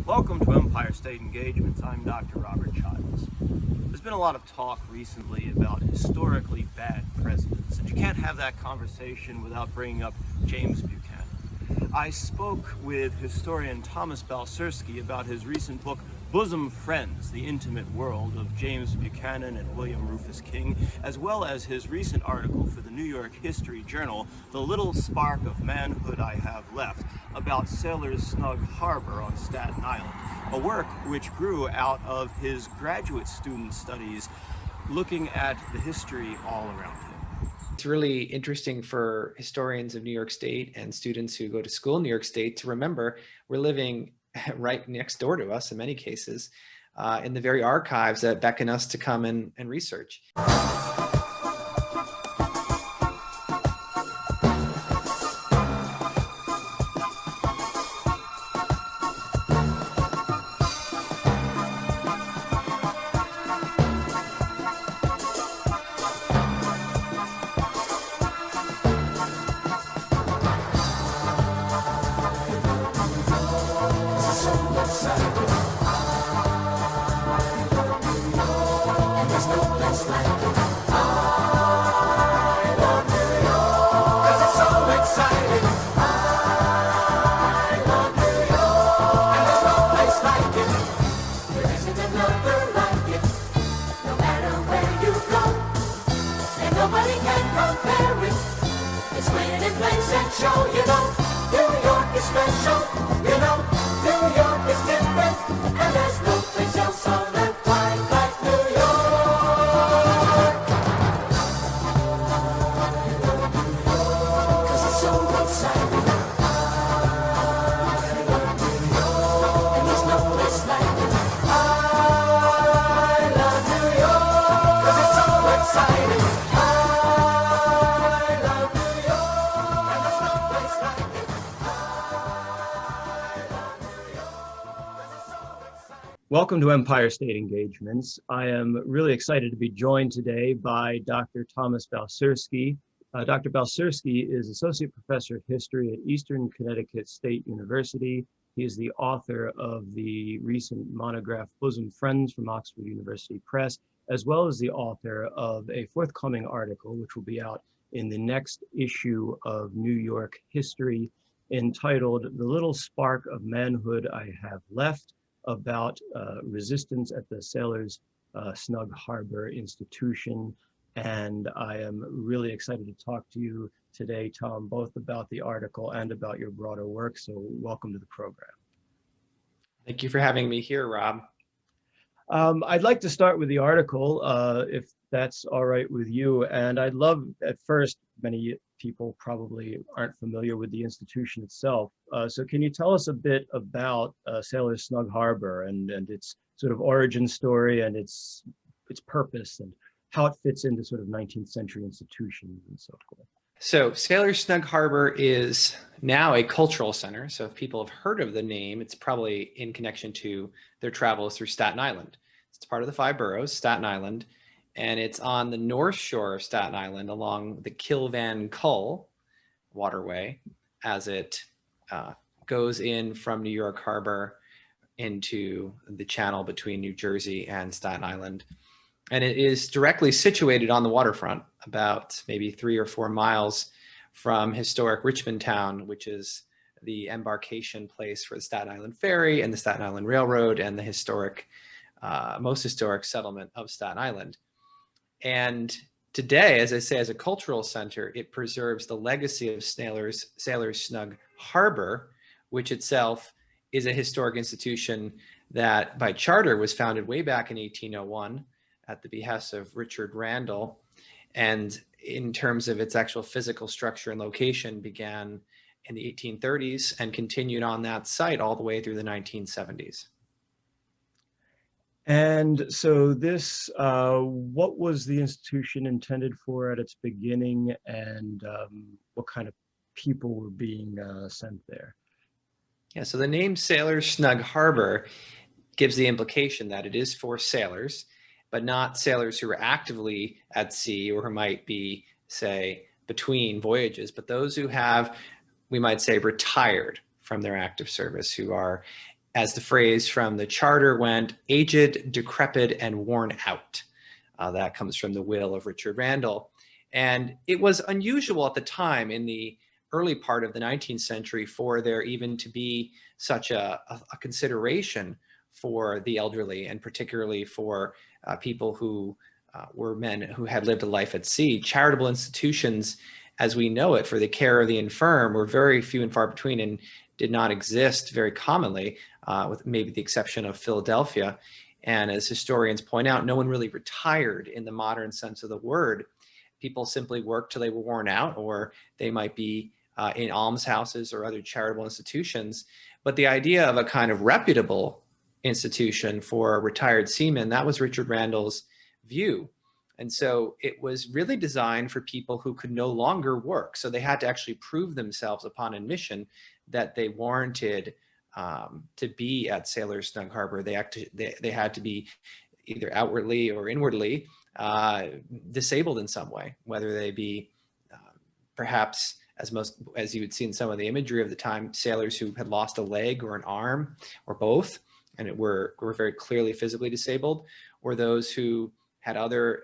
Welcome to Empire State Engagements. I'm Dr. Robert Childs. There's been a lot of talk recently about historically bad presidents, and you can't have that conversation without bringing up James Buchanan. I spoke with historian Thomas Balserski about his recent book, Bosom Friends, The Intimate World of James Buchanan and William Rufus King, as well as his recent article for the New York History Journal, The Little Spark of Manhood I Have Left, about Sailors Snug Harbor on Staten Island, a work which grew out of his graduate student studies looking at the history all around him. It's really interesting for historians of New York State and students who go to school in New York State to remember we're living right next door to us in many cases, in the very archives that beckon us to come and research. Welcome to Empire State Engagements. I am really excited to be joined today by Dr. Thomas Balserski. Dr. Balserski is Associate Professor of History at Eastern Connecticut State University. He is the author of the recent monograph, Bosom Friends from Oxford University Press, as well as the author of a forthcoming article, which will be out in the next issue of New York History, entitled The Little Spark of Manhood I Have Left, about resistance at the Sailors Snug Harbor institution. And I am really excited to talk to you today, Tom, both about the article and about your broader work. So welcome to the program. Thank you for having me here, Rob. I'd like to start with the article, if that's all right with you. And I'd love, at first, many people probably aren't familiar with the institution itself. So can you tell us a bit about Sailors Snug Harbor and its sort of origin story and its purpose and how it fits into sort of 19th century institutions and so forth? So Sailors Snug Harbor is now a cultural center. So if people have heard of the name, it's probably in connection to their travels through Staten Island. It's part of the 5 boroughs, Staten Island, and it's on the north shore of Staten Island along the Kilvan-Cull waterway as it goes in from New York Harbor into the channel between New Jersey and Staten Island. And it is directly situated on the waterfront, about maybe 3 or 4 miles from historic Richmond Town, which is the embarkation place for the Staten Island Ferry and the Staten Island Railroad and the historic, most historic settlement of Staten Island. And today, as I say, as a cultural center, it preserves the legacy of Sailors Snug Harbor, which itself is a historic institution that by charter was founded way back in 1801 at the behest of Richard Randall. And in terms of its actual physical structure and location, began in the 1830s and continued on that site all the way through the 1970s. And so this, what was the institution intended for at its beginning, and what kind of people were being sent there? Yeah, so the name Sailors Snug Harbor gives the implication that it is for sailors, but not sailors who are actively at sea or who might be, say, between voyages, but those who have, we might say, retired from their active service, who are as the phrase from the charter went, aged, decrepit, and worn out. That comes from the will of Richard Randall. And it was unusual at the time in the early part of the 19th century for there even to be such a consideration for the elderly, and particularly for people who were men who had lived a life at sea. Charitable institutions, as we know it, for the care of the infirm were very few and far between and did not exist very commonly, with maybe the exception of Philadelphia. And as historians point out, no one really retired in the modern sense of the word. People simply worked till they were worn out, or they might be in almshouses or other charitable institutions. But the idea of a kind of reputable institution for retired seamen, that was Richard Randall's view. And so it was really designed for people who could no longer work. So they had to actually prove themselves upon admission that they warranted to be at Sailors Snug Harbor. They had to be either outwardly or inwardly disabled in some way, whether they be perhaps, as you would see in some of the imagery of the time, sailors who had lost a leg or an arm or both, and were very clearly physically disabled, or those who had other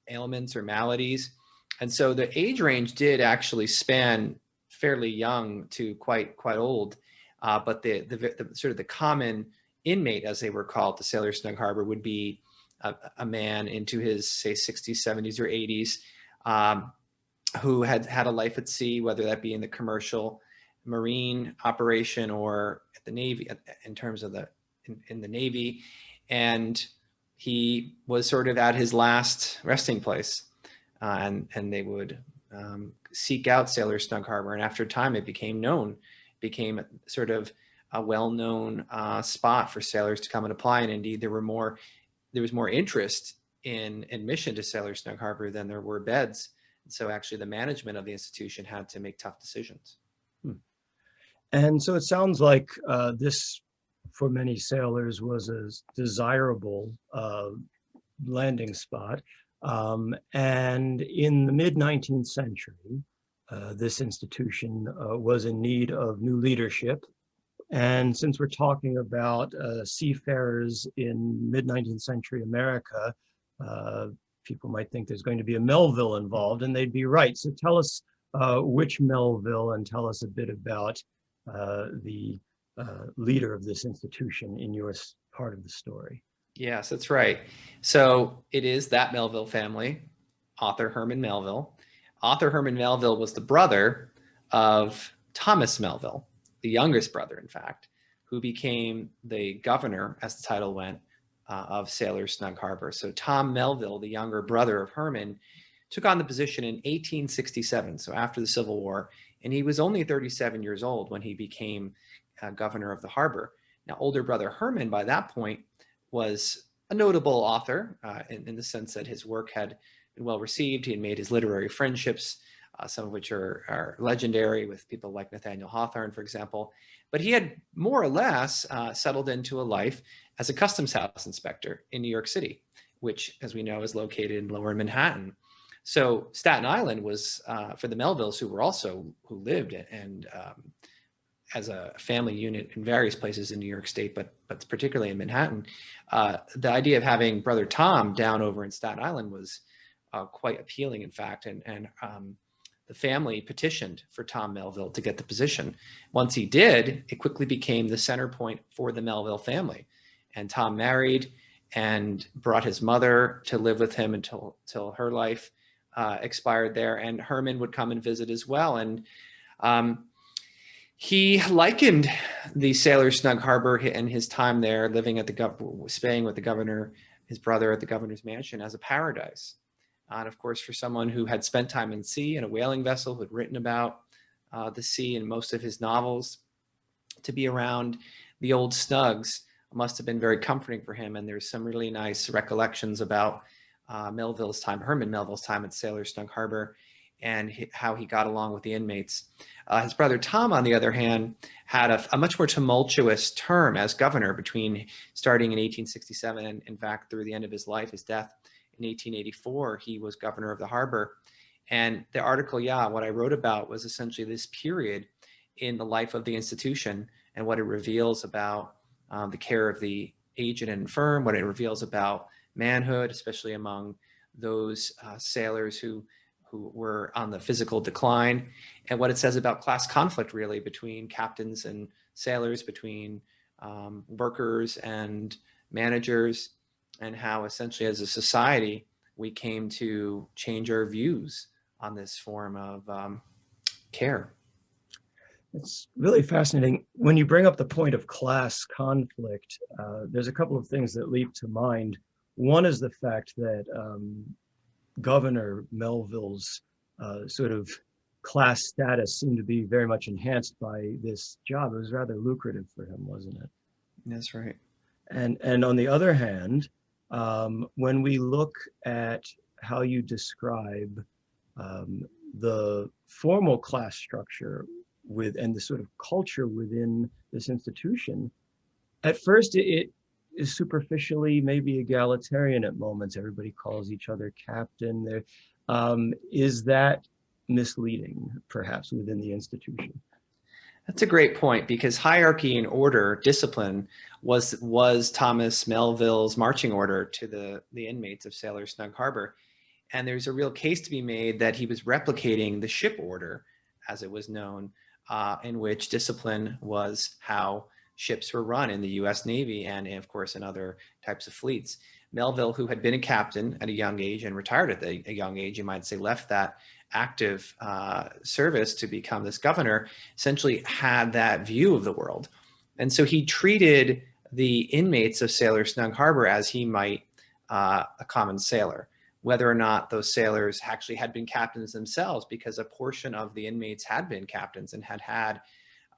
ailments or maladies. And so the age range did actually span fairly young to quite old, but the sort of the common inmate, as they were called, the Sailors Snug Harbor, would be a man into his, say, 60s, 70s, or 80s, who had a life at sea, whether that be in the commercial marine operation or at the Navy, in terms of in the Navy. And he was sort of at his last resting place, and they would seek out Sailors Snug Harbor. And after a time, it became known, became sort of a well-known spot for sailors to come and apply. And indeed, there was more interest in admission to Sailors Snug Harbor than there were beds. And so actually the management of the institution had to make tough decisions. And so it sounds like this, for many sailors, was a desirable landing spot. And in the mid-19th century, this institution was in need of new leadership. And since we're talking about seafarers in mid-19th century America, people might think there's going to be a Melville involved, and they'd be right. So tell us which Melville, and tell us a bit about the leader of this institution in your part of the story. Yes, that's right. So it is that Melville family, author Herman Melville. Author Herman Melville was the brother of Thomas Melville, the youngest brother, in fact, who became the governor, as the title went, of Sailors Snug Harbor. So Tom Melville, the younger brother of Herman, took on the position in 1867, so after the Civil War, and he was only 37 years old when he became governor of the harbor. Now, older brother Herman, by that point, was a notable author in the sense that his work had been well received. He had made his literary friendships, some of which are legendary, with people like Nathaniel Hawthorne, for example. But he had more or less settled into a life as a customs house inspector in New York City, which, as we know, is located in Lower Manhattan. So Staten Island was, for the Melvilles, who lived and as a family unit in various places in New York State, but particularly in Manhattan, the idea of having brother Tom down over in Staten Island was quite appealing, in fact, and the family petitioned for Tom Melville to get the position. Once he did, it quickly became the center point for the Melville family. And Tom married and brought his mother to live with him until her life expired there. And Herman would come and visit as well. And he likened the Sailors Snug Harbor and his time there, living at staying with the governor, his brother, at the governor's mansion, as a paradise. And of course, for someone who had spent time in sea in a whaling vessel, who had written about the sea in most of his novels, to be around the old snugs must have been very comforting for him. And there's some really nice recollections about Melville's time, Herman Melville's time at Sailors Snug Harbor, and how he got along with the inmates. His brother Tom, on the other hand, had a much more tumultuous term as governor starting in 1867 and, in fact, through the end of his life, his death in 1884. He was governor of the harbor. And the article, what I wrote about was essentially this period in the life of the institution and what it reveals about the care of the aged and infirm, what it reveals about manhood, especially among those sailors who were on the physical decline, and what it says about class conflict, really, between captains and sailors, between workers and managers, and how essentially as a society we came to change our views on this form of care. It's really fascinating. When you bring up the point of class conflict, there's a couple of things that leap to mind. One is the fact that Governor Melville's sort of class status seemed to be very much enhanced by this job. It was rather lucrative for him, wasn't it? That's right. And on the other hand, when we look at how you describe the formal class structure and the sort of culture within this institution, at first it is superficially maybe egalitarian at moments. Everybody calls each other captain. There, is that misleading, perhaps, within the institution? That's a great point, because hierarchy and order, discipline, was Thomas Melville's marching order to the inmates of Sailors Snug Harbor. And there's a real case to be made that he was replicating the ship order, as it was known, in which discipline was how ships were run in the U.S. Navy and, of course, in other types of fleets. Melville, who had been a captain at a young age and retired at a young age, you might say, left that active service to become this governor, essentially had that view of the world. And so he treated the inmates of Sailors Snug Harbor as he might a common sailor, whether or not those sailors actually had been captains themselves, because a portion of the inmates had been captains and had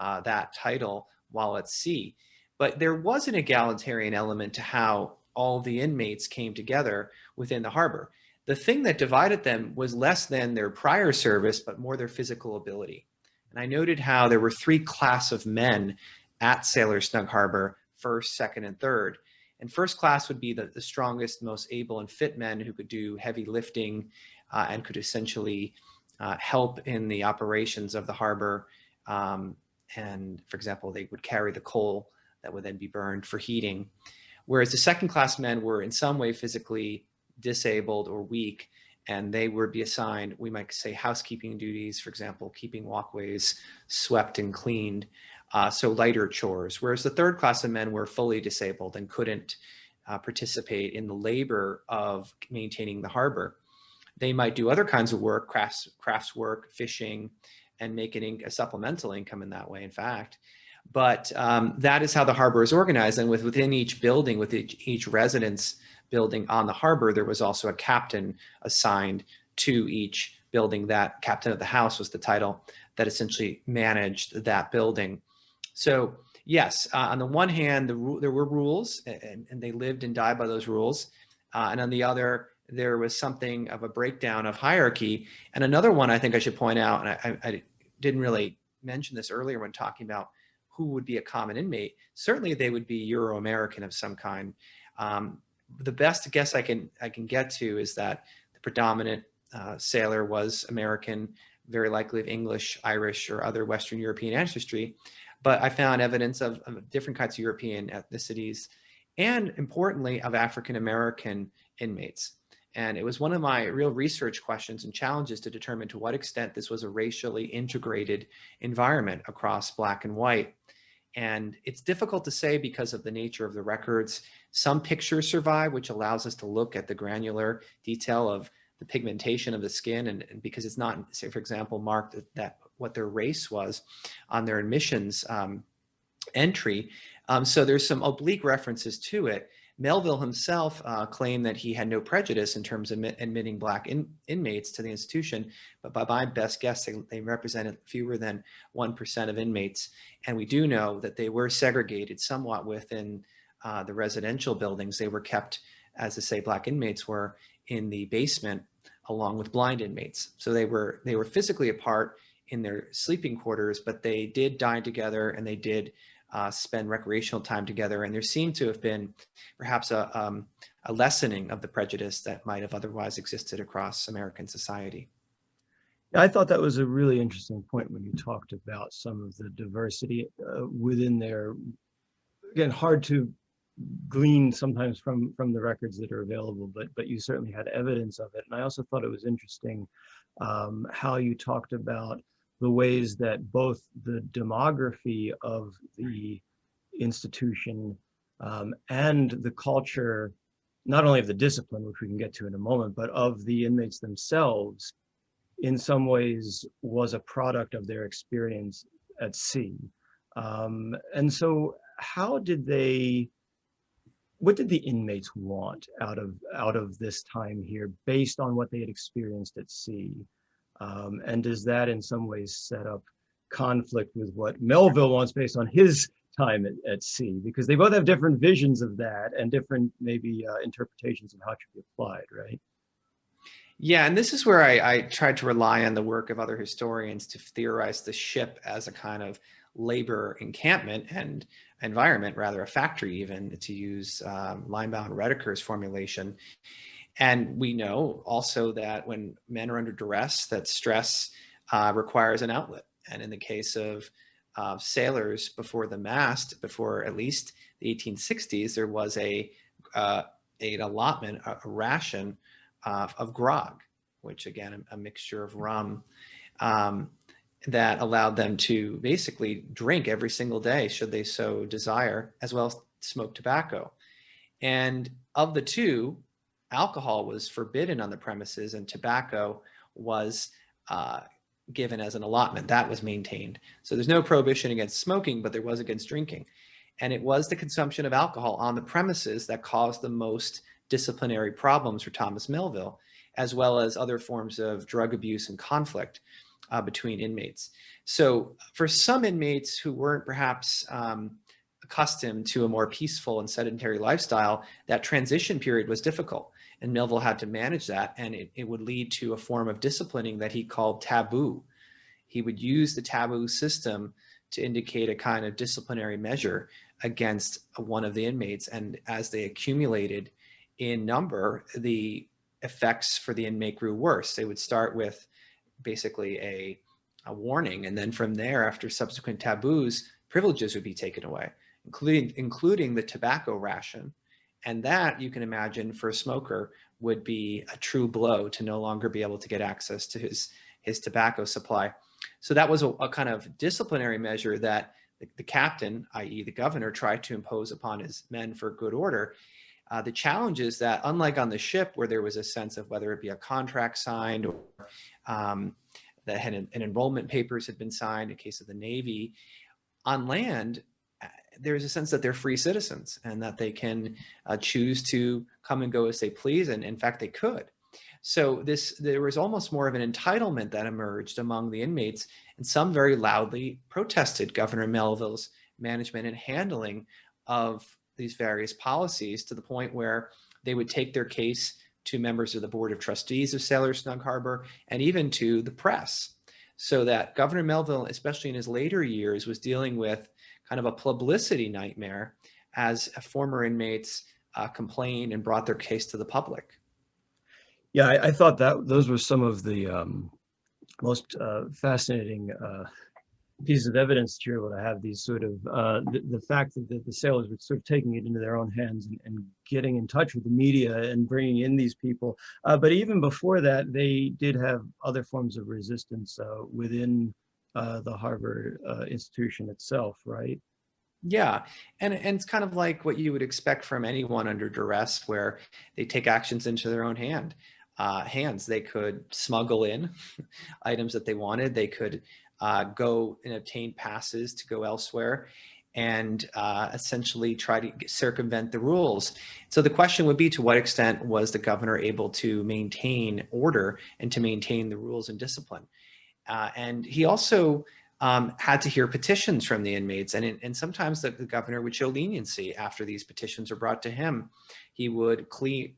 that title while at sea. But there was an egalitarian element to how all the inmates came together within the harbor. The thing that divided them was less than their prior service, but more their physical ability. And I noted how there were three classes of men at Sailors Snug Harbor: first, second, and third. And first class would be the strongest, most able and fit men who could do heavy lifting and could essentially help in the operations of the harbor. And for example, they would carry the coal that would then be burned for heating. Whereas the second class men were in some way physically disabled or weak, and they would be assigned, we might say, housekeeping duties, for example, keeping walkways swept and cleaned, so lighter chores. Whereas the third class of men were fully disabled and couldn't participate in the labor of maintaining the harbor. They might do other kinds of work, crafts work, fishing, and make a supplemental income in that way, in fact. But that is how the harbor is organized. And within each building, with each residence building on the harbor, there was also a captain assigned to each building. That captain of the house was the title that essentially managed that building. So yes, on the one hand, there were rules, and they lived and died by those rules. And on the other, there was something of a breakdown of hierarchy. And another one I think I should point out, and I didn't really mention this earlier when talking about who would be a common inmate. Certainly they would be Euro-American of some kind. The best guess I can get to is that the predominant sailor was American, very likely of English, Irish, or other Western European ancestry. But I found evidence of different kinds of European ethnicities, and importantly, of African-American inmates. And it was one of my real research questions and challenges to determine to what extent this was a racially integrated environment across Black and white. And it's difficult to say because of the nature of the records. Some pictures survive, which allows us to look at the granular detail of the pigmentation of the skin, and because it's not, say, for example, marked that what their race was on their admissions entry. So there's some oblique references to it. Melville himself claimed that he had no prejudice in terms of admitting Black inmates to the institution, but by my best guess, they represented fewer than 1% of inmates. And we do know that they were segregated somewhat within the residential buildings. They were kept, as I say, Black inmates were in the basement along with blind inmates. So they were physically apart in their sleeping quarters, but they did dine together, and they did spend recreational time together. And there seemed to have been perhaps a lessening of the prejudice that might have otherwise existed across American society. I thought that was a really interesting point when you talked about some of the diversity within there. Again, hard to glean sometimes from the records that are available, but you certainly had evidence of it. And I also thought it was interesting how you talked about the ways that both the demography of the institution and the culture, not only of the discipline, which we can get to in a moment, but of the inmates themselves, in some ways was a product of their experience at sea. And so how did they, what did the inmates want out of this time here based on what they had experienced at sea? And does that in some ways set up conflict with what Melville wants based on his time at sea? Because they both have different visions of that and different maybe interpretations of how it should be applied, right? Yeah, and this is where I tried to rely on the work of other historians to theorize the ship as a kind of labor encampment and environment, rather a factory even, to use Linebaugh Redeker's formulation. And we know also that when men are under duress, that stress requires an outlet. And in the case of sailors before the mast, before at least the 1860s, there was an allotment, a ration of grog, which again, a mixture of rum that allowed them to basically drink every single day, should they so desire, as well as smoke tobacco. And of the two, alcohol was forbidden on the premises and tobacco was given as an allotment. That was maintained. So there's no prohibition against smoking, but there was against drinking. And it was the consumption of alcohol on the premises that caused the most disciplinary problems for Thomas Melville, as well as other forms of drug abuse and conflict between inmates. So for some inmates who weren't perhaps accustomed to a more peaceful and sedentary lifestyle, that transition period was difficult. And Melville had to manage that, and it would lead to a form of disciplining that he called taboo. He would use the taboo system to indicate a kind of disciplinary measure against one of the inmates. And as they accumulated in number, the effects for the inmate grew worse. They would start with basically a warning, and then from there, after subsequent taboos, privileges would be taken away, including the tobacco ration. And that, you can imagine, for a smoker would be a true blow to no longer be able to get access to his tobacco supply. So that was a kind of disciplinary measure that the captain, i.e. the governor, tried to impose upon his men for good order. The challenge is that, unlike on the ship, where there was a sense of whether it be a contract signed or that had an enrollment papers had been signed in case of the Navy, on land, there's a sense that they're free citizens and that they can choose to come and go as they please. And in fact, they could. So there was almost more of an entitlement that emerged among the inmates, and some very loudly protested Governor Melville's management and handling of these various policies, to the point where they would take their case to members of the Board of Trustees of Sailors Snug Harbor and even to the press. So that Governor Melville, especially in his later years, was dealing with kind of a publicity nightmare as former inmates complained and brought their case to the public. Yeah, I thought that those were some of the most fascinating pieces of evidence that you're able to have these sort of, the fact that the sailors were sort of taking it into their own hands and getting in touch with the media and bringing in these people. But even before that, they did have other forms of resistance within the Harbor institution itself, right? Yeah, and it's kind of like what you would expect from anyone under duress, where they take actions into their own hands. They could smuggle in items that they wanted. They could go and obtain passes to go elsewhere and essentially try to circumvent the rules. So the question would be, to what extent was the governor able to maintain order and to maintain the rules and discipline? And he also had to hear petitions from the inmates, and sometimes the governor would show leniency after these petitions were brought to him. He would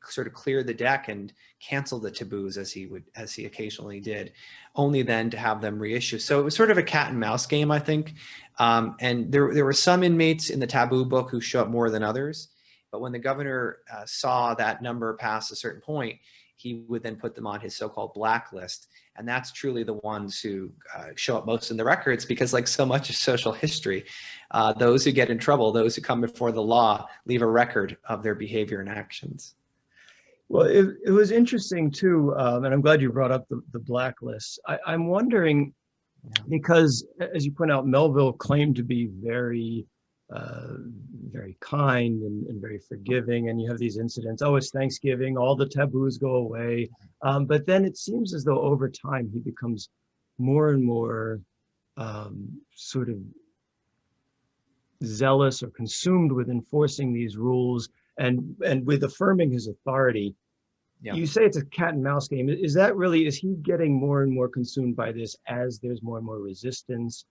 sort of clear the deck and cancel the taboos, as he occasionally did, only then to have them reissue. So it was sort of a cat and mouse game, I think. And there were some inmates in the taboo book who show up more than others. But when the governor saw that number pass a certain point, he would then put them on his so-called blacklist. And that's truly the ones who show up most in the records, because like so much of social history, those who get in trouble, those who come before the law, leave a record of their behavior and actions. Well, it was interesting too, and I'm glad you brought up the blacklist. I'm wondering, because as you point out, Melville claimed to be very kind and very forgiving, and you have these incidents. Oh, it's Thanksgiving, all the taboos go away. But then it seems as though over time he becomes more and more sort of zealous or consumed with enforcing these rules and with affirming his authority. Yeah. You say it's a cat and mouse game. Is he getting more and more consumed by this as there's more and more resistance?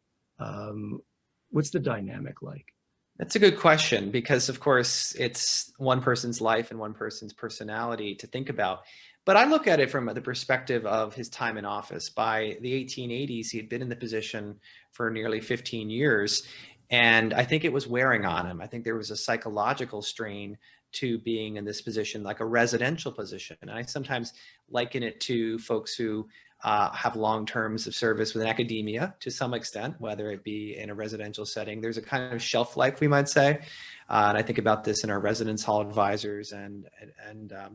What's the dynamic like? That's a good question, because of course it's one person's life and one person's personality to think about. But I look at it from the perspective of his time in office. By the 1880s, he had been in the position for nearly 15 years. And I think it was wearing on him. I think there was a psychological strain to being in this position, like a residential position. And I sometimes liken it to folks who have long terms of service within academia to some extent, whether it be in a residential setting. There's a kind of shelf life, we might say. And I think about this in our residence hall advisors and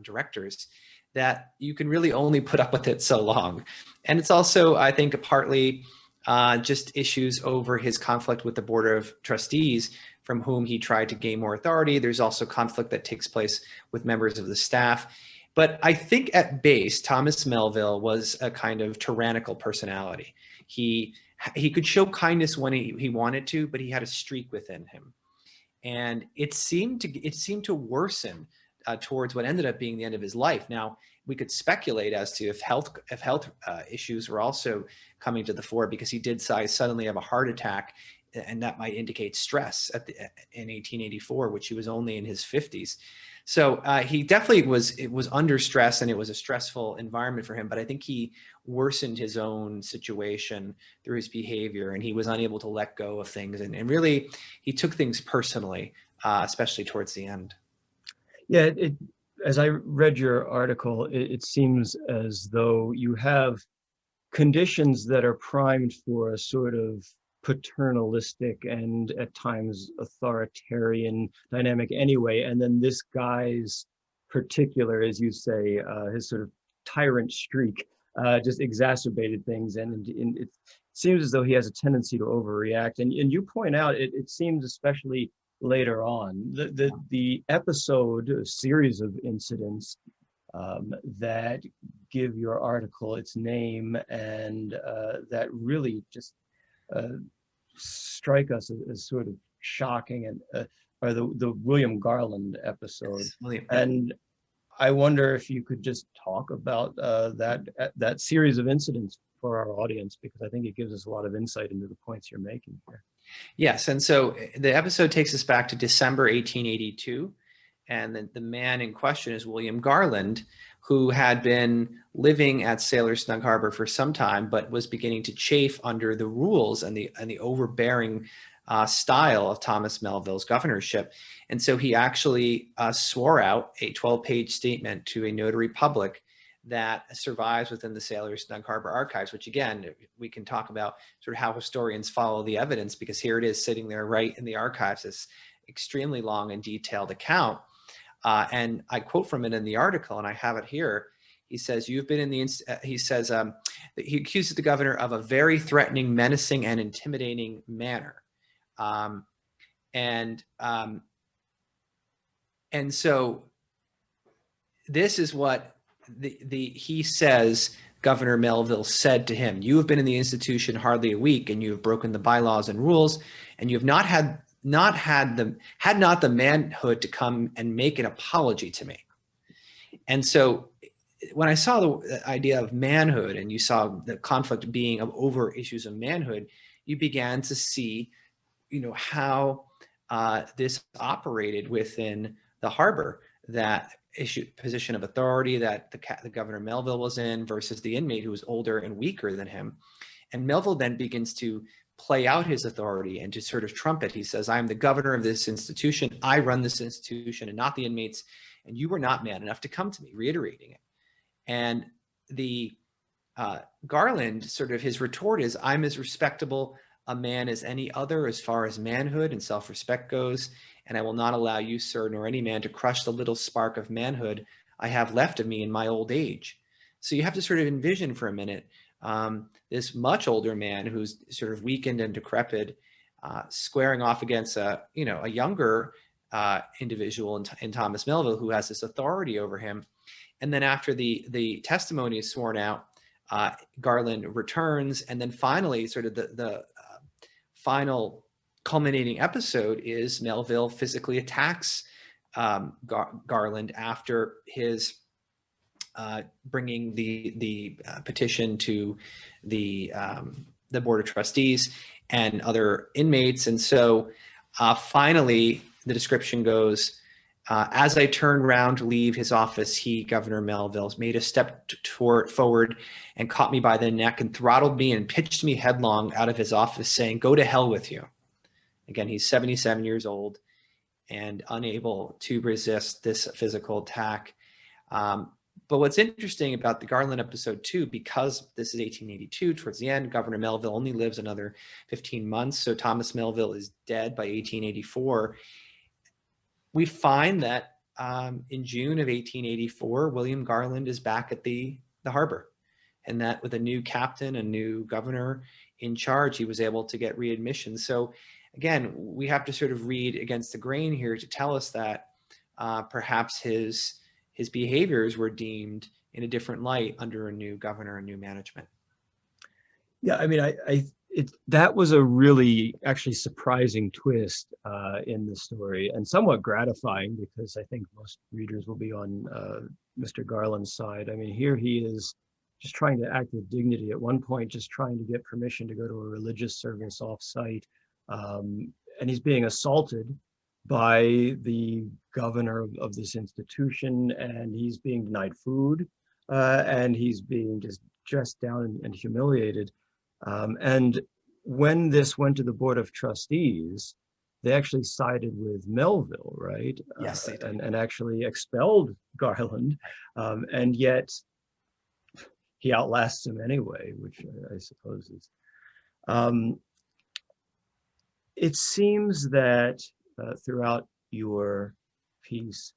directors, that you can really only put up with it so long. And it's also, I think, partly just issues over his conflict with the Board of Trustees, from whom he tried to gain more authority. There's also conflict that takes place with members of the staff. But I think at base, Thomas Melville was a kind of tyrannical personality. He could show kindness when he wanted to, but he had a streak within him. And it seemed to worsen towards what ended up being the end of his life. Now, we could speculate as to if health issues were also coming to the fore, because he did suddenly have a heart attack, and that might indicate stress in 1884, which he was only in his 50s. So he definitely was under stress, and it was a stressful environment for him. But I think he worsened his own situation through his behavior, and he was unable to let go of things. And really, he took things personally, especially towards the end. Yeah, as I read your article, it seems as though you have conditions that are primed for a sort of paternalistic and at times authoritarian dynamic anyway. And then this guy's particular, as you say, his sort of tyrant streak just exacerbated things. And it seems as though he has a tendency to overreact. And you point out, it seems especially later on, the episode, a series of incidents that give your article its name and that really just strike us as sort of shocking, and are the William Garland episode. Yes, and I wonder if you could just talk about that series of incidents for our audience, because I think it gives us a lot of insight into the points you're making here. Yes, and so the episode takes us back to December 1882, and the man in question is William Garland, who had been living at Sailors Snug Harbor for some time, but was beginning to chafe under the rules and the overbearing style of Thomas Melville's governorship. And so he actually swore out a 12-page statement to a notary public that survives within the Sailors Snug Harbor archives, which again, we can talk about sort of how historians follow the evidence, because here it is sitting there right in the archives, this extremely long and detailed account. And I quote from it in the article, and I have it here. He says, "You've been in the," he says, he accuses the governor of a very threatening, menacing, and intimidating manner. And so this is what he says Governor Melville said to him: "You have been in the institution hardly a week, and you have broken the bylaws and rules, and you have not had the manhood to come and make an apology to me." And so when I saw the idea of manhood, and you saw the conflict being over issues of manhood, you began to see, how this operated within the harbor, that position of authority that the Governor Melville was in versus the inmate who was older and weaker than him. And Melville then begins to play out his authority and to sort of trumpet. He says, "I am the governor of this institution. I run this institution and not the inmates. And you were not man enough to come to me," reiterating it. And the Garland, sort of his retort is, I'm as respectable a man as any other as far as manhood and self-respect goes, and I will not allow you, sir, nor any man to crush the little spark of manhood I have left of me in my old age. So you have to sort of envision for a minute this much older man who's sort of weakened and decrepit, squaring off against a younger individual in Thomas Melville who has this authority over him. And then after the testimony is sworn out, Garland returns, and then finally, sort of the final culminating episode is Melville physically attacks Garland after his bringing the petition to the Board of Trustees and other inmates. And so finally, the description goes, as I turned round to leave his office, he, Governor Melville, made a step forward and caught me by the neck and throttled me and pitched me headlong out of his office, saying, "Go to hell with you." Again, he's 77 years old and unable to resist this physical attack. But what's interesting about the Garland episode too, because this is 1882, towards the end, Governor Melville only lives another 15 months. So Thomas Melville is dead by 1884. We find that in June of 1884, William Garland is back at the harbor, and that with a new captain, a new governor in charge, he was able to get readmission. So again, we have to sort of read against the grain here to tell us that perhaps his behaviors were deemed in a different light under a new governor and new management. Yeah, I mean, that was a really actually surprising twist in the story, and somewhat gratifying, because I think most readers will be on Mr. Garland's side. I mean, here he is just trying to act with dignity. At one point, just trying to get permission to go to a religious service off-site, and he's being assaulted by the governor of this institution, and he's being denied food, and he's being just dressed down and humiliated. And when this went to the Board of Trustees, they actually sided with Melville, right? Yes, they did. And actually expelled Garland, and yet he outlasts him anyway, which I suppose is. It seems that throughout your piece,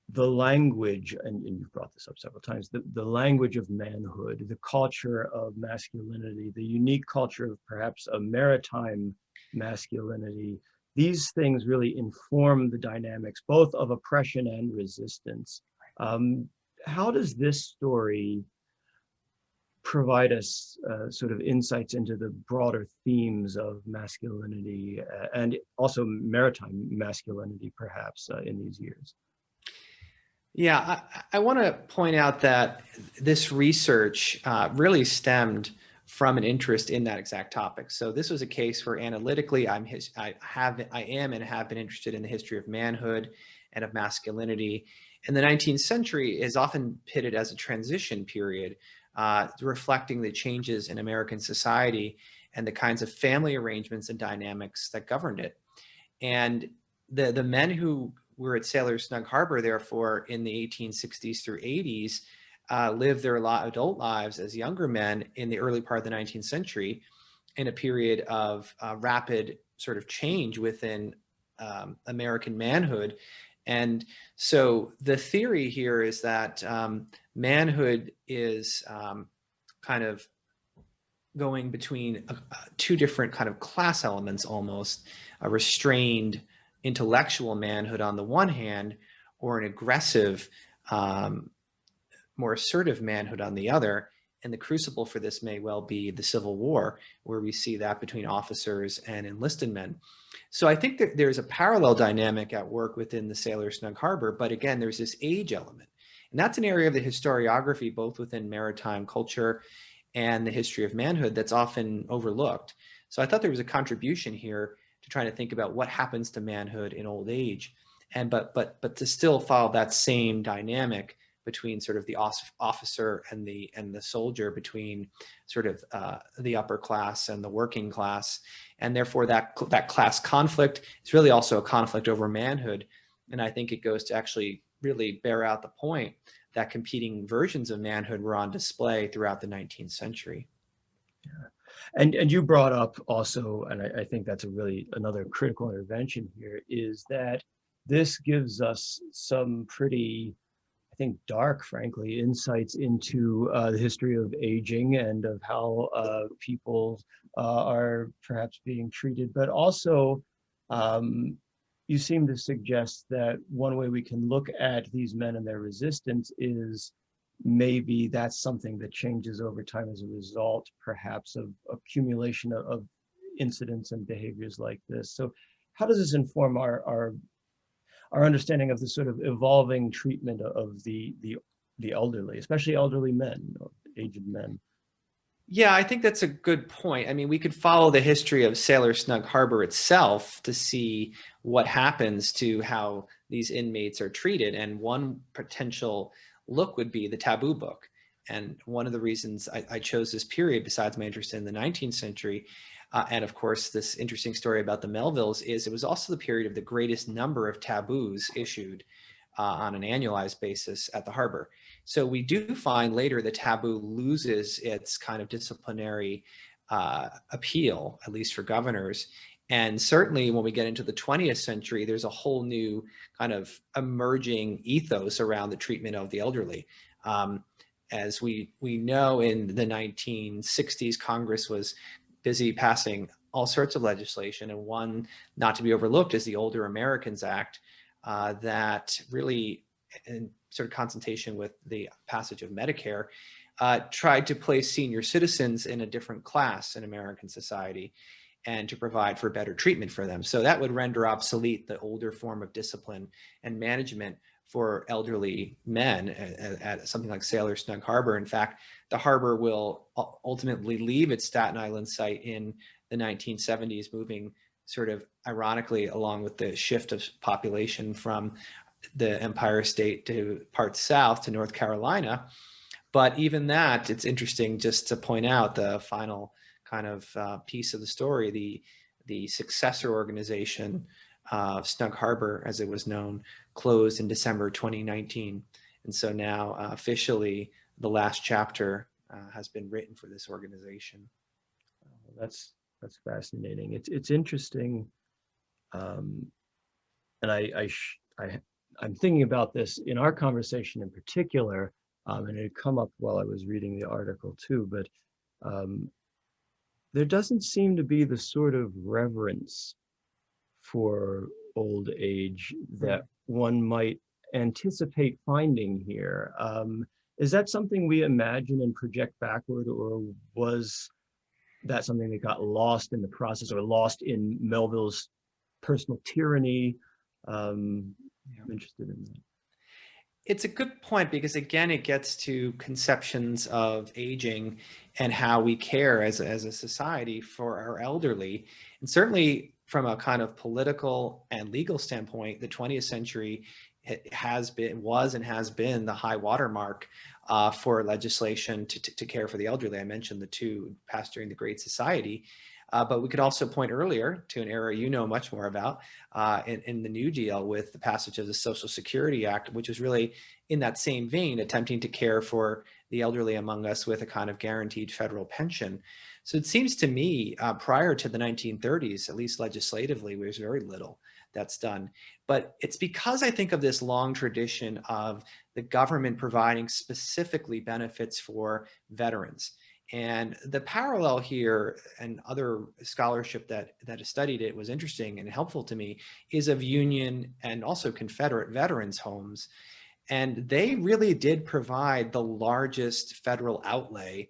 the language, and you've brought this up several times, the language of manhood, the culture of masculinity, the unique culture of perhaps a maritime masculinity, these things really inform the dynamics both of oppression and resistance. How does this story provide us sort of insights into the broader themes of masculinity and also maritime masculinity, perhaps, in these years? Yeah, I want to point out that this research really stemmed from an interest in that exact topic. So this was a case where analytically, I am and have been interested in the history of manhood and of masculinity. And the 19th century is often pitted as a transition period, reflecting the changes in American society and the kinds of family arrangements and dynamics that governed it. And the men who were at Sailors Snug Harbor, therefore, in the 1860s through 80s, lived their adult lives as younger men in the early part of the 19th century, in a period of rapid sort of change within American manhood. And so the theory here is that manhood is kind of going between two different kind of class elements, almost a restrained intellectual manhood on the one hand, or an aggressive, more assertive manhood on the other. And the crucible for this may well be the Civil War, where we see that between officers and enlisted men. So I think that there's a parallel dynamic at work within the Sailors Snug Harbor, but again, there's this age element. And that's an area of the historiography, both within maritime culture and the history of manhood, that's often overlooked. So I thought there was a contribution here to trying to think about what happens to manhood in old age, and but to still follow that same dynamic between sort of the officer and the soldier, between sort of the upper class and the working class, and therefore that class conflict is really also a conflict over manhood. And I think it goes to actually really bear out the point that competing versions of manhood were on display throughout the 19th century. Yeah. And you brought up also, and I think that's a really another critical intervention here, is that this gives us some pretty, I think, dark, frankly, insights into the history of aging and of how people are perhaps being treated, but also you seem to suggest that one way we can look at these men and their resistance is maybe that's something that changes over time as a result, perhaps, of accumulation of incidents and behaviors like this. So how does this inform our understanding of the sort of evolving treatment of the elderly, especially elderly men, aged men? Yeah, I think that's a good point. I mean, we could follow the history of Sailors Snug Harbor itself to see what happens to how these inmates are treated. And one potential look would be the taboo book. And one of the reasons I chose this period, besides my interest in the 19th century, and of course, this interesting story about the Melvilles, is it was also the period of the greatest number of taboos issued on an annualized basis at the harbor. So we do find later the taboo loses its kind of disciplinary appeal, at least for governors. And certainly when we get into the 20th century, there's a whole new kind of emerging ethos around the treatment of the elderly. As we know, in the 1960s, Congress was busy passing all sorts of legislation, and one not to be overlooked is the Older Americans Act, that really, in sort of consultation with the passage of Medicare, tried to place senior citizens in a different class in American society and to provide for better treatment for them. So that would render obsolete the older form of discipline and management for elderly men at something like Sailors Snug Harbor. In fact, the harbor will ultimately leave its Staten Island site in the 1970s, moving sort of ironically along with the shift of population from the Empire State to parts south to North Carolina. But even that, it's interesting just to point out the final kind of piece of the story, the successor organization of Snug Harbor, as it was known, closed in December 2019. And so now officially the last chapter has been written for this organization. That's fascinating. It's interesting, and I'm thinking about this in our conversation in particular, and it had come up while I was reading the article too. But there doesn't seem to be the sort of reverence for old age that one might anticipate finding here. Is that something we imagine and project backward, or was that something that got lost in the process, or lost in Melville's personal tyranny? I'm interested in that. It's a good point, because again, it gets to conceptions of aging and how we care as a society for our elderly. And certainly from a kind of political and legal standpoint, the 20th century was and has been the high watermark for legislation to care for the elderly. I mentioned the two passed during the Great Society. But we could also point earlier to an era you know much more about in the New Deal, with the passage of the Social Security Act, which was really in that same vein, attempting to care for the elderly among us with a kind of guaranteed federal pension. So it seems to me prior to the 1930s, at least legislatively, there's very little that's done. But it's because I think of this long tradition of the government providing specifically benefits for veterans. And the parallel here, and other scholarship that has studied it was interesting and helpful to me, is of Union and also Confederate veterans' homes. And they really did provide the largest federal outlay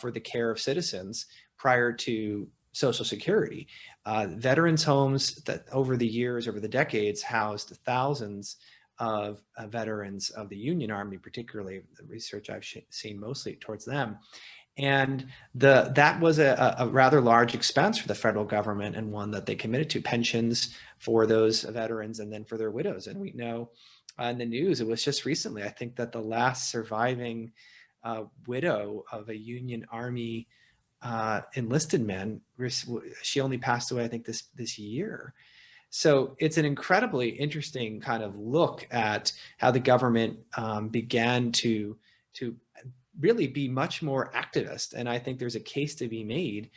for the care of citizens prior to Social Security. Veterans' homes that over the years, over the decades, housed thousands of veterans of the Union Army, particularly the research I've seen mostly towards them. And that was a rather large expense for the federal government, and one that they committed to, pensions for those veterans and then for their widows. And we know in the news, it was just recently, I think, that the last surviving widow of a Union Army enlisted man, she only passed away, I think, this year. So it's an incredibly interesting kind of look at how the government began to really be much more activist. And I think there's a case to be made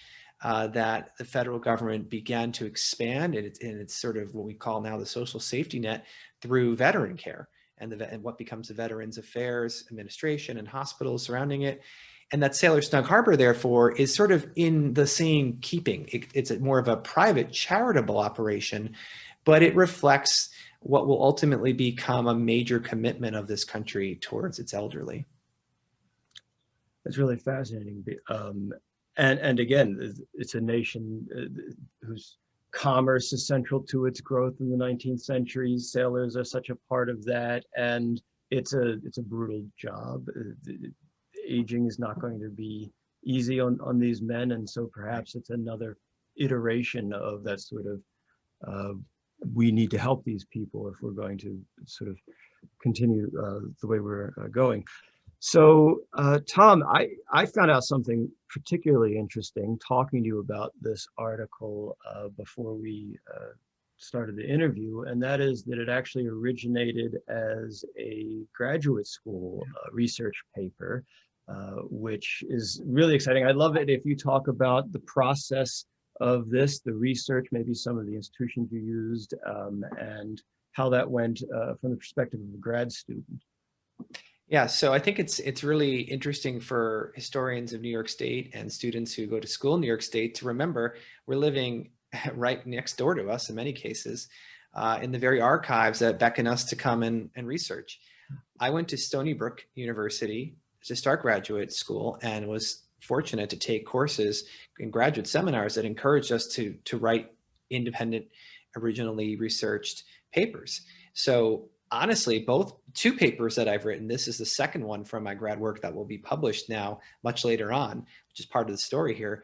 that the federal government began to expand, and it's sort of what we call now the social safety net through veteran care and what becomes the Veterans Affairs Administration and hospitals surrounding it. And that Sailors Snug Harbor, therefore, is sort of in the same keeping. It's more of a private charitable operation, but it reflects what will ultimately become a major commitment of this country towards its elderly. It's really fascinating. And again, it's a nation whose commerce is central to its growth in the 19th century. Sailors are such a part of that, and it's a brutal job. Aging is not going to be easy on these men, and so perhaps it's another iteration of that sort of we need to help these people if we're going to sort of continue the way we're going. So Tom, I found out something particularly interesting talking to you about this article before we started the interview, and that is that it actually originated as a graduate school research paper, which is really exciting. I love it if you talk about the process of this, the research, maybe some of the institutions you used, and how that went from the perspective of a grad student. Yeah, so I think it's really interesting for historians of New York State and students who go to school in New York State to remember we're living right next door to us in many cases, in the very archives that beckon us to come and research. I went to Stony Brook University to start graduate school and was fortunate to take courses in graduate seminars that encouraged us to write independent, originally researched papers. So honestly, two papers that I've written, this is the second one from my grad work that will be published now much later on, which is part of the story here.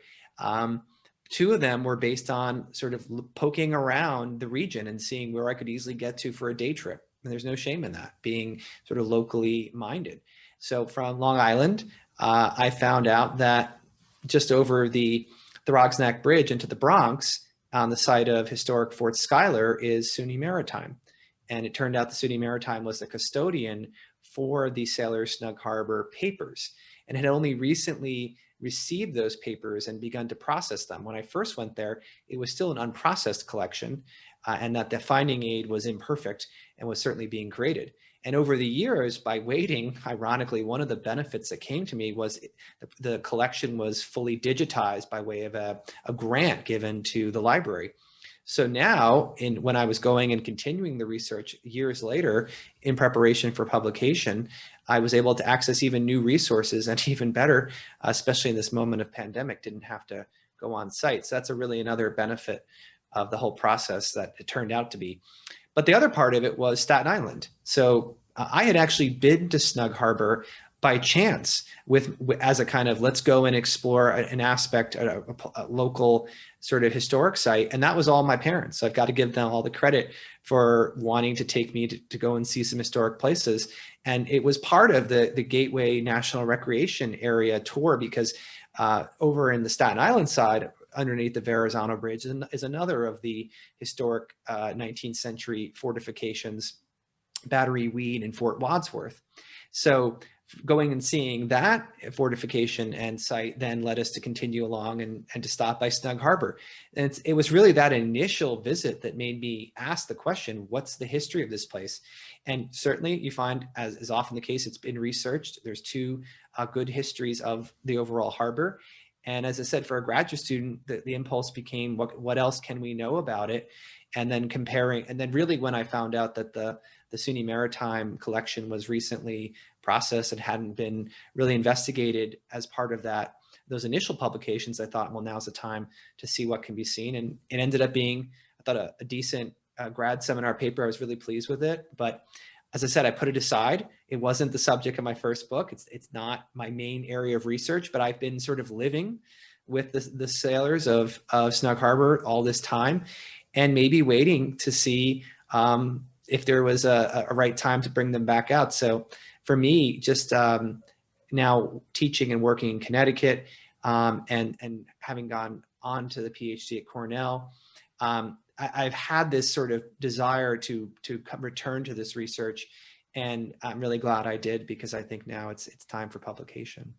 Two of them were based on sort of poking around the region and seeing where I could easily get to for a day trip. And there's no shame in that, being sort of locally minded. So from Long Island, I found out that just over the Throgsneck Bridge into the Bronx, on the site of historic Fort Schuyler, is SUNY Maritime. And it turned out the SUNY Maritime was the custodian for the Sailors Snug Harbor papers, and had only recently received those papers and begun to process them. When I first went there, it was still an unprocessed collection, and that the finding aid was imperfect and was certainly being created. And over the years, by waiting, ironically, one of the benefits that came to me was the collection was fully digitized by way of a grant given to the library. So now, when I was going and continuing the research years later in preparation for publication, I was able to access even new resources, and even better, especially in this moment of pandemic, didn't have to go on site. So that's really another benefit of the whole process that it turned out to be. But the other part of it was Staten Island. So I had actually been to Snug Harbor by chance as a kind of, let's go and explore an aspect, a local sort of historic site. And that was all my parents. So I've got to give them all the credit for wanting to take me to go and see some historic places. And it was part of the Gateway National Recreation Area tour, because over in the Staten Island side, underneath the Verrazano Bridge, is another of the historic 19th century fortifications, Battery Weed and Fort Wadsworth. So going and seeing that fortification and site then led us to continue along and to stop by Snug Harbor. And it was really that initial visit that made me ask the question, what's the history of this place? And certainly you find, as is often the case, it's been researched. There's two good histories of the overall harbor. And as I said, for a graduate student, the impulse became, what else can we know about it? And then comparing, and then really when I found out that the SUNY Maritime collection was recently processed and hadn't been really investigated as part of those initial publications, I thought, well, now's the time to see what can be seen. And it ended up being, I thought, a decent grad seminar paper. I was really pleased with it. But as I said, I put it aside. It wasn't the subject of my first book. It's not my main area of research, but I've been sort of living with the sailors of Snug Harbor all this time, and maybe waiting to see if there was a right time to bring them back out. So for me, just now teaching and working in Connecticut, and having gone on to the PhD at Cornell, I've had this sort of desire to return to this research, and I'm really glad I did, because I think now it's time for publication.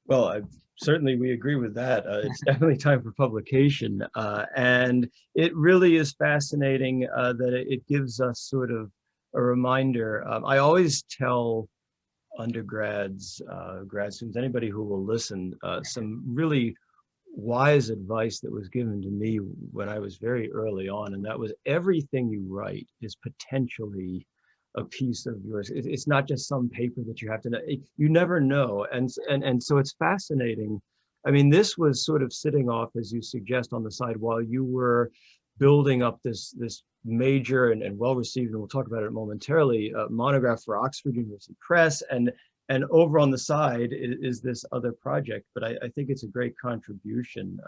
Well, certainly we agree with that. It's definitely time for publication. And it really is fascinating that it gives us sort of a reminder. I always tell undergrads, grad students, anybody who will listen, some really wise advice that was given to me when I was very early on, and that was everything you write is potentially a piece of yours. It's not just some paper that you have to know. You never know, and so it's fascinating. I mean, this was sort of sitting off, as you suggest, on the side while you were building up this major and well received, and we'll talk about it momentarily, monograph for Oxford University Press, and over on the side is this other project. But I think it's a great contribution,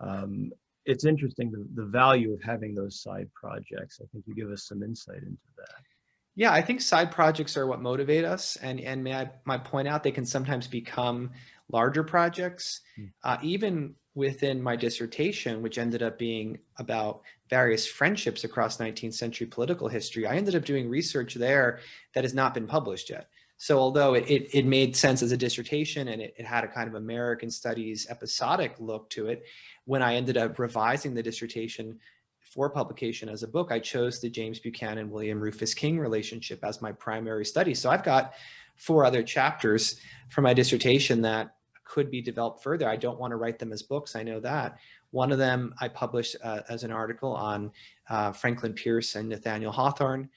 and it's interesting the value of having those side projects. I think you give us some insight into that. Yeah, I think side projects are what motivate us, and may I point out they can sometimes become larger projects. Even within my dissertation, which ended up being about various friendships across 19th century political history, I ended up doing research there that has not been published yet. So although it made sense as a dissertation, and it had a kind of American studies episodic look to it, when I ended up revising the dissertation for publication as a book, I chose the James Buchanan, William Rufus King relationship as my primary study. So I've got 4 other chapters for my dissertation that could be developed further. I don't want to write them as books, I know that. One of them I published as an article on Franklin Pierce and Nathaniel Hawthorne,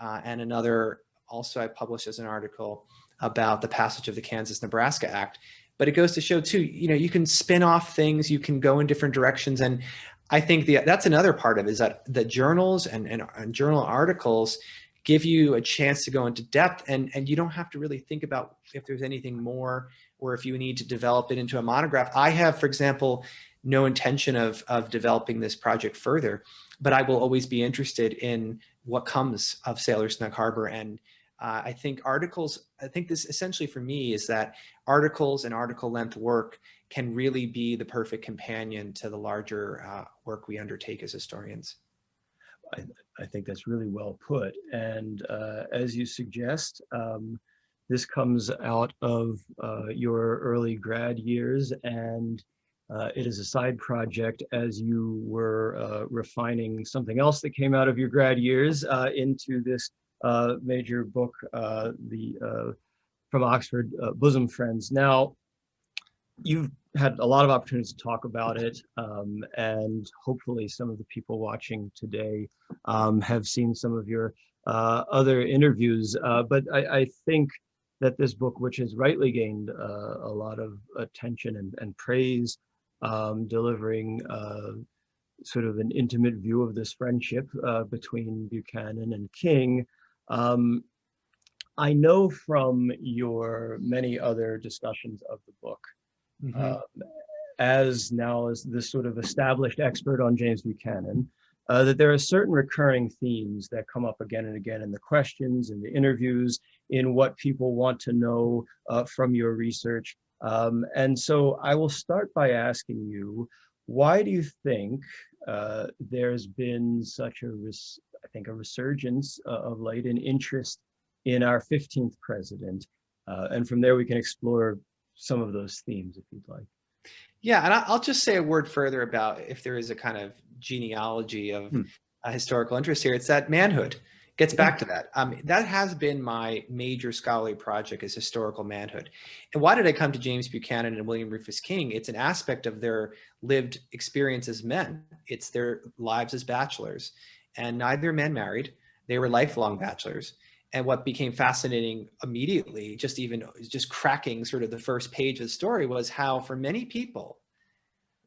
and another also I published as an article about the passage of the Kansas-Nebraska Act. But it goes to show too, you can spin off things, you can go in different directions. And I think that's another part of it, is that the journals and journal articles give you a chance to go into depth, and you don't have to really think about if there's anything more or if you need to develop it into a monograph. I have, for example, no intention of developing this project further, but I will always be interested in what comes of Sailors Snug Harbor. And I think this essentially for me is that articles and article length work can really be the perfect companion to the larger work we undertake as historians. I think that's really well put. And as you suggest, this comes out of your early grad years, and it is a side project as you were refining something else that came out of your grad years into this major book, from Oxford, Bosom Friends. Now, you've had a lot of opportunities to talk about it, and hopefully some of the people watching today have seen some of your other interviews. But I think that this book, which has rightly gained a lot of attention and praise, delivering sort of an intimate view of this friendship between Buchanan and King. I know from your many other discussions of the book, as this sort of established expert on James Buchanan, that there are certain recurring themes that come up again and again in the questions, in the interviews, in what people want to know from your research. And so I will start by asking you, why do you think there's been such a resurgence of late in interest in our 15th president? And from there we can explore some of those themes if you'd like. Yeah, and I'll just say a word further about if there is a kind of genealogy of historical interest here. It's that Manhood gets back to that. That has been my major scholarly project, is historical manhood. And why did I come to James Buchanan and William Rufus King? It's an aspect of their lived experience as men. It's their lives as bachelors. And neither men married. They were lifelong bachelors. And what became fascinating immediately, just cracking sort of the first page of the story, was how for many people,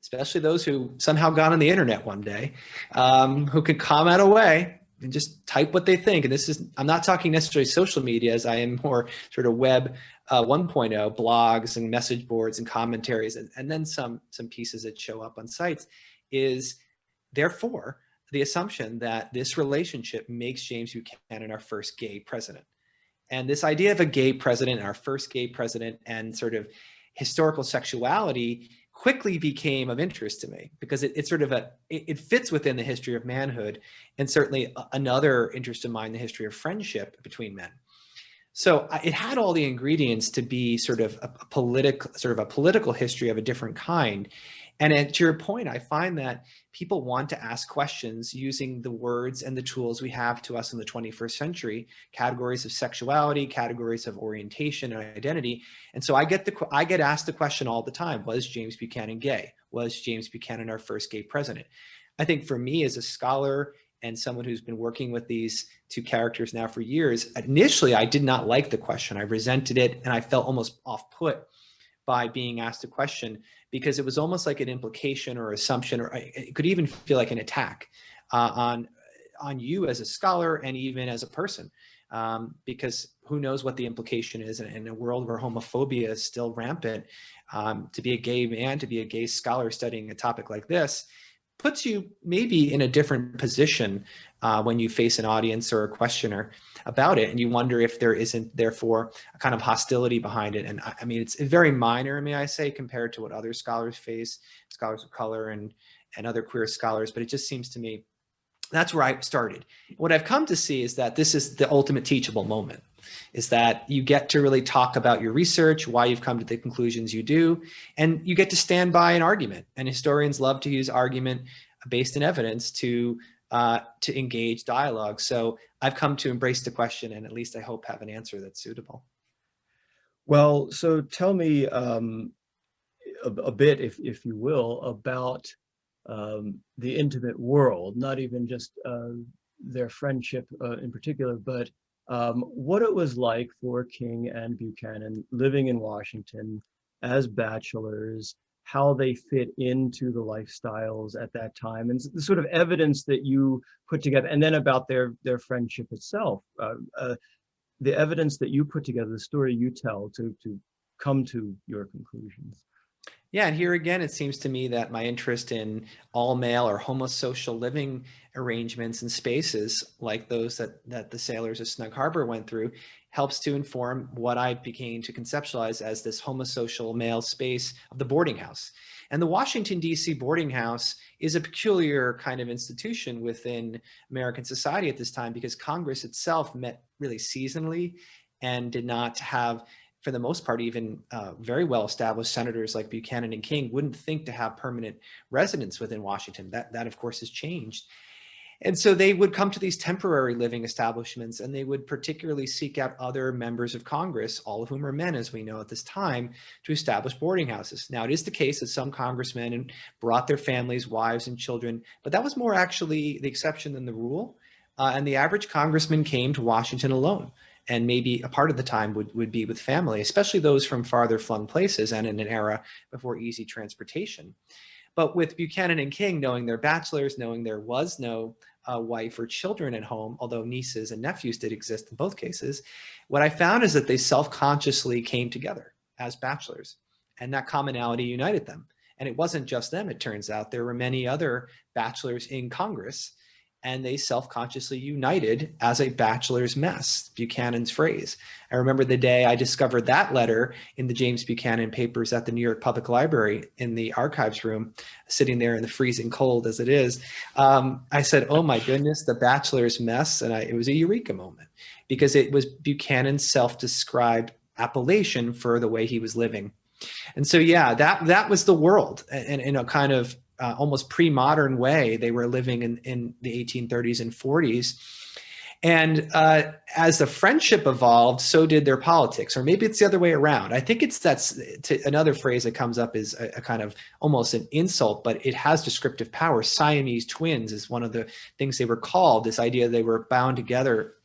especially those who somehow got on the internet one day, who could comment away and just type what they think. And I'm not talking necessarily social media, as I am more sort of web 1.0, blogs and message boards and commentaries, and then some pieces that show up on sites, is therefore the assumption that this relationship makes James Buchanan our first gay president. And this idea of a gay president, our first gay president, and sort of historical sexuality quickly became of interest to me because it's sort of it fits within the history of manhood, and certainly another interest of mine, the history of friendship between men. So it had all the ingredients to be sort of a political history of a different kind. And to your point, I find that people want to ask questions using the words and the tools we have to us in the 21st century, categories of sexuality, categories of orientation and identity. And so I get asked the question all the time, was James Buchanan gay? Was James Buchanan our first gay president? I think for me as a scholar and someone who's been working with these two characters now for years, initially I did not like the question. I resented it and I felt almost off-put by being asked a question because it was almost like an implication or assumption, or it could even feel like an attack on you as a scholar and even as a person, because who knows what the implication is. And in a world where homophobia is still rampant, to be a gay man, to be a gay scholar studying a topic like this puts you maybe in a different position when you face an audience or a questioner about it. And you wonder if there isn't therefore a kind of hostility behind it. And I mean, it's very minor, may I say, compared to what other scholars face, scholars of color and other queer scholars. But it just seems to me that's where I started. What I've come to see is that this is the ultimate teachable moment, is that you get to really talk about your research, why you've come to the conclusions you do, and you get to stand by an argument. And historians love to use argument based in evidence to engage dialogue. So I've come to embrace the question and at least I hope have an answer that's suitable. Well, so tell me a bit, if you will, about the intimate world, not even just their friendship in particular, but what it was like for King and Buchanan living in Washington as bachelors, how they fit into the lifestyles at that time, and the sort of evidence that you put together, and then about their friendship itself, the evidence that you put together, the story you tell to come to your conclusions. Yeah, and here again, it seems to me that my interest in all male or homosocial living arrangements and spaces like those that the sailors of Snug Harbor went through helps to inform what I began to conceptualize as this homosocial male space of the boarding house. And the Washington, D.C. boarding house is a peculiar kind of institution within American society at this time because Congress itself met really seasonally and did not have, for the most part, even very well-established senators like Buchanan and King wouldn't think to have permanent residence within Washington. That of course, has changed. And so they would come to these temporary living establishments and they would particularly seek out other members of Congress, all of whom are men, as we know at this time, to establish boarding houses. Now, it is the case that some congressmen brought their families, wives, and children, but that was more actually the exception than the rule. And the average congressman came to Washington alone. And maybe a part of the time would be with family, especially those from farther flung places and in an era before easy transportation. But with Buchanan and King, knowing they're bachelors, knowing there was no wife or children at home, although nieces and nephews did exist in both cases, what I found is that they self-consciously came together as bachelors, and that commonality united them. And it wasn't just them, it turns out. There were many other bachelors in Congress, and they self-consciously united as a bachelor's mess, Buchanan's phrase. I remember the day I discovered that letter in the James Buchanan papers at the New York Public Library in the archives room, sitting there in the freezing cold as it is. I said, oh my goodness, the bachelor's mess. And it was a eureka moment because it was Buchanan's self-described appellation for the way he was living. And so, yeah, that was the world, and in a kind of almost pre-modern way. They were living in the 1830s and 40s. And as the friendship evolved, so did their politics, or maybe it's the other way around. I think another phrase that comes up is a kind of almost an insult, but it has descriptive power. Siamese twins is one of the things they were called, this idea they were bound together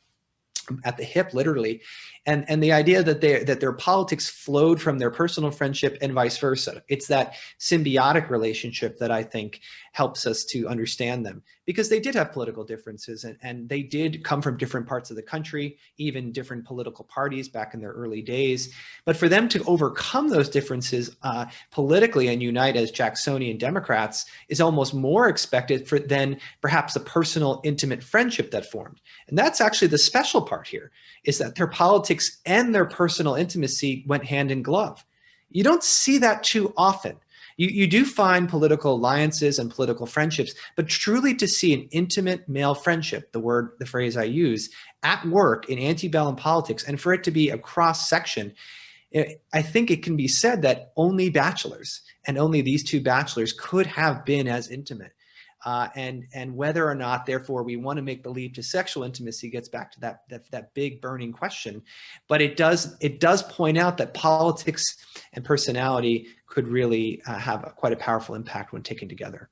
at the hip, literally. And the idea that their politics flowed from their personal friendship and vice versa. It's that symbiotic relationship that I think helps us to understand them, because they did have political differences and they did come from different parts of the country, even different political parties back in their early days. But for them to overcome those differences politically and unite as Jacksonian Democrats is almost more expected than perhaps the personal, intimate friendship that formed. And that's actually the special part here, is that their politics and their personal intimacy went hand in glove. You don't see that too often. You do find political alliances and political friendships, but truly to see an intimate male friendship, the phrase I use, at work in antebellum politics, and for it to be a cross section, I think it can be said that only bachelors, and only these two bachelors, could have been as intimate. And whether or not, therefore, we want to make the leap to sexual intimacy gets back to that big burning question. But it does point out that politics and personality could really have quite a powerful impact when taken together.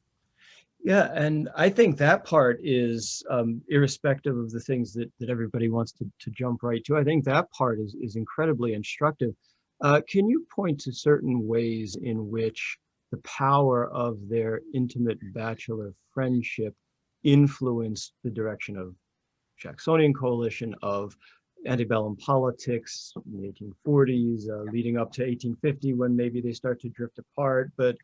Yeah, and I think that part is irrespective of the things that everybody wants to jump right to. I think that part is incredibly instructive. Can you point to certain ways in which the power of their intimate bachelor friendship influenced the direction of Jacksonian coalition, of antebellum politics in the 1840s, leading up to 1850, when maybe they start to drift apart? But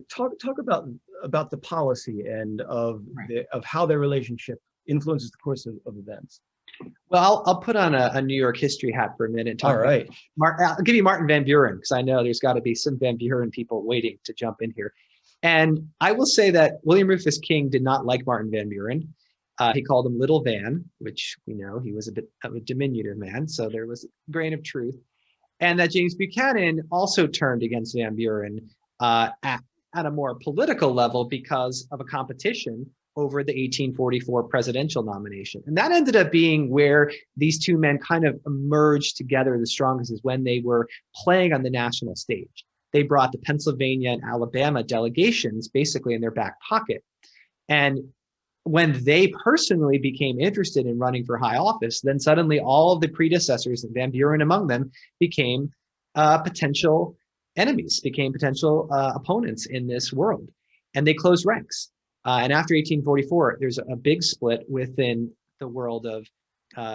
talk about the policy and of how their relationship influences the course of events. Well, I'll put on a New York history hat for a minute. All right. I'll give you Martin Van Buren, because I know there's got to be some Van Buren people waiting to jump in here. And I will say that William Rufus King did not like Martin Van Buren. He called him Little Van, which we know he was a bit of a diminutive man, so there was a grain of truth. And that James Buchanan also turned against Van Buren at a more political level because of a competition over the 1844 presidential nomination. And that ended up being where these two men kind of emerged together the strongest, is when they were playing on the national stage. They brought the Pennsylvania and Alabama delegations basically in their back pocket. And when they personally became interested in running for high office, then suddenly all of the predecessors, and Van Buren among them, became potential enemies, became potential opponents in this world. And they closed ranks. And after 1844, there's a big split within the world of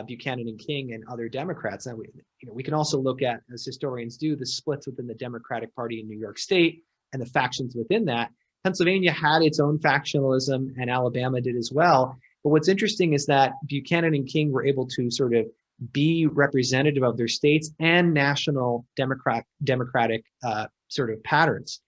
Buchanan and King and other Democrats. And we can also look at, as historians do, the splits within the Democratic Party in New York State and the factions within that. Pennsylvania had its own factionalism, and Alabama did as well. But what's interesting is that Buchanan and King were able to sort of be representative of their states and national democratic sort of patterns.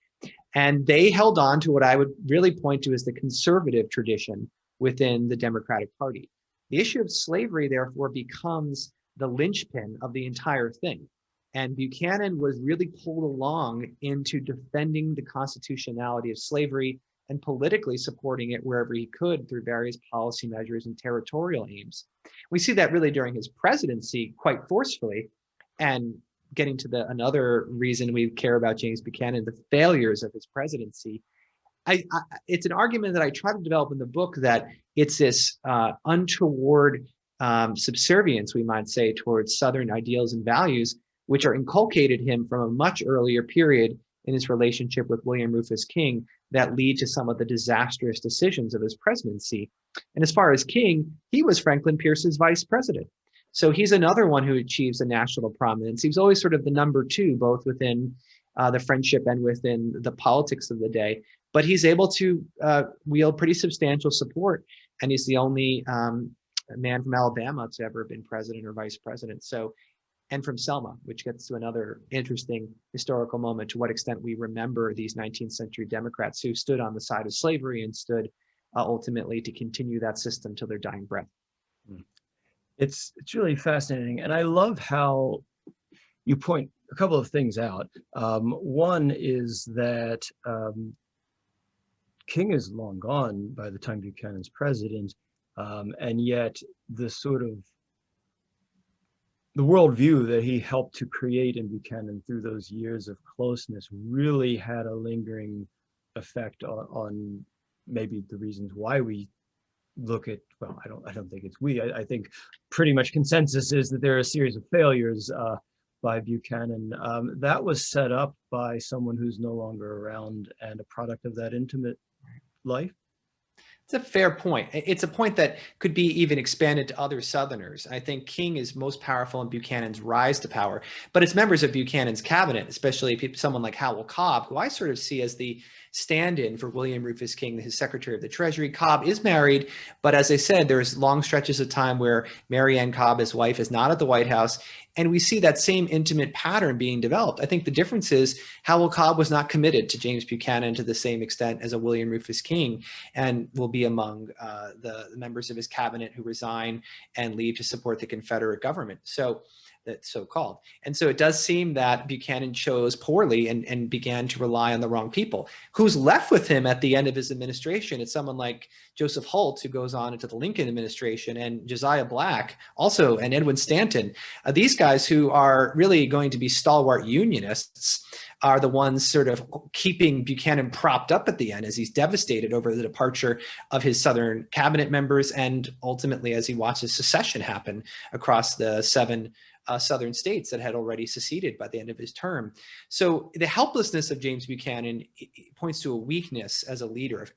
And they held on to what I would really point to as the conservative tradition within the Democratic Party. The issue of slavery, therefore, becomes the linchpin of the entire thing. And Buchanan was really pulled along into defending the constitutionality of slavery and politically supporting it wherever he could through various policy measures and territorial aims. We see that really during his presidency quite forcefully. And getting to another reason we care about James Buchanan, the failures of his presidency, it's an argument that I try to develop in the book, that it's this untoward subservience, we might say, towards Southern ideals and values, which are inculcated him from a much earlier period in his relationship with William Rufus King, that lead to some of the disastrous decisions of his presidency. And as far as King, he was Franklin Pierce's vice president. So he's another one who achieves a national prominence. He was always sort of the number two, both within the friendship and within the politics of the day. But he's able to wield pretty substantial support. And he's the only man from Alabama to ever have been president or vice president. So, and from Selma, which gets to another interesting historical moment, to what extent we remember these 19th century Democrats who stood on the side of slavery and stood ultimately to continue that system till their dying breath. It's really fascinating. And I love how you point a couple of things out. One is that King is long gone by the time Buchanan's president, and yet the sort of the worldview that he helped to create in Buchanan through those years of closeness really had a lingering effect on maybe the reasons why we look at, well, I don't think it's we. I think pretty much consensus is that there are a series of failures by Buchanan. That was set up by someone who's no longer around and a product of that intimate life. It's a fair point. It's a point that could be even expanded to other Southerners. I think King is most powerful in Buchanan's rise to power, but it's members of Buchanan's cabinet, especially someone like Howell Cobb, who I sort of see as the stand-in for William Rufus King, his Secretary of the Treasury. Cobb is married, but as I said, there's long stretches of time where Mary Ann Cobb, his wife, is not at the White House. And we see that same intimate pattern being developed. I think the difference is Howell Cobb was not committed to James Buchanan to the same extent as a William Rufus King, and will be among the members of his cabinet who resign and leave to support the Confederate government. So that's so-called. And so it does seem that Buchanan chose poorly and began to rely on the wrong people. Who's left with him at the end of his administration? It's someone like Joseph Holt, who goes on into the Lincoln administration, and Josiah Black also, and Edwin Stanton. These guys who are really going to be stalwart Unionists are the ones sort of keeping Buchanan propped up at the end as he's devastated over the departure of his Southern cabinet members, and ultimately as he watches secession happen across the 7 Southern states that had already seceded by the end of his term. So the helplessness of James Buchanan points to a weakness as a leader.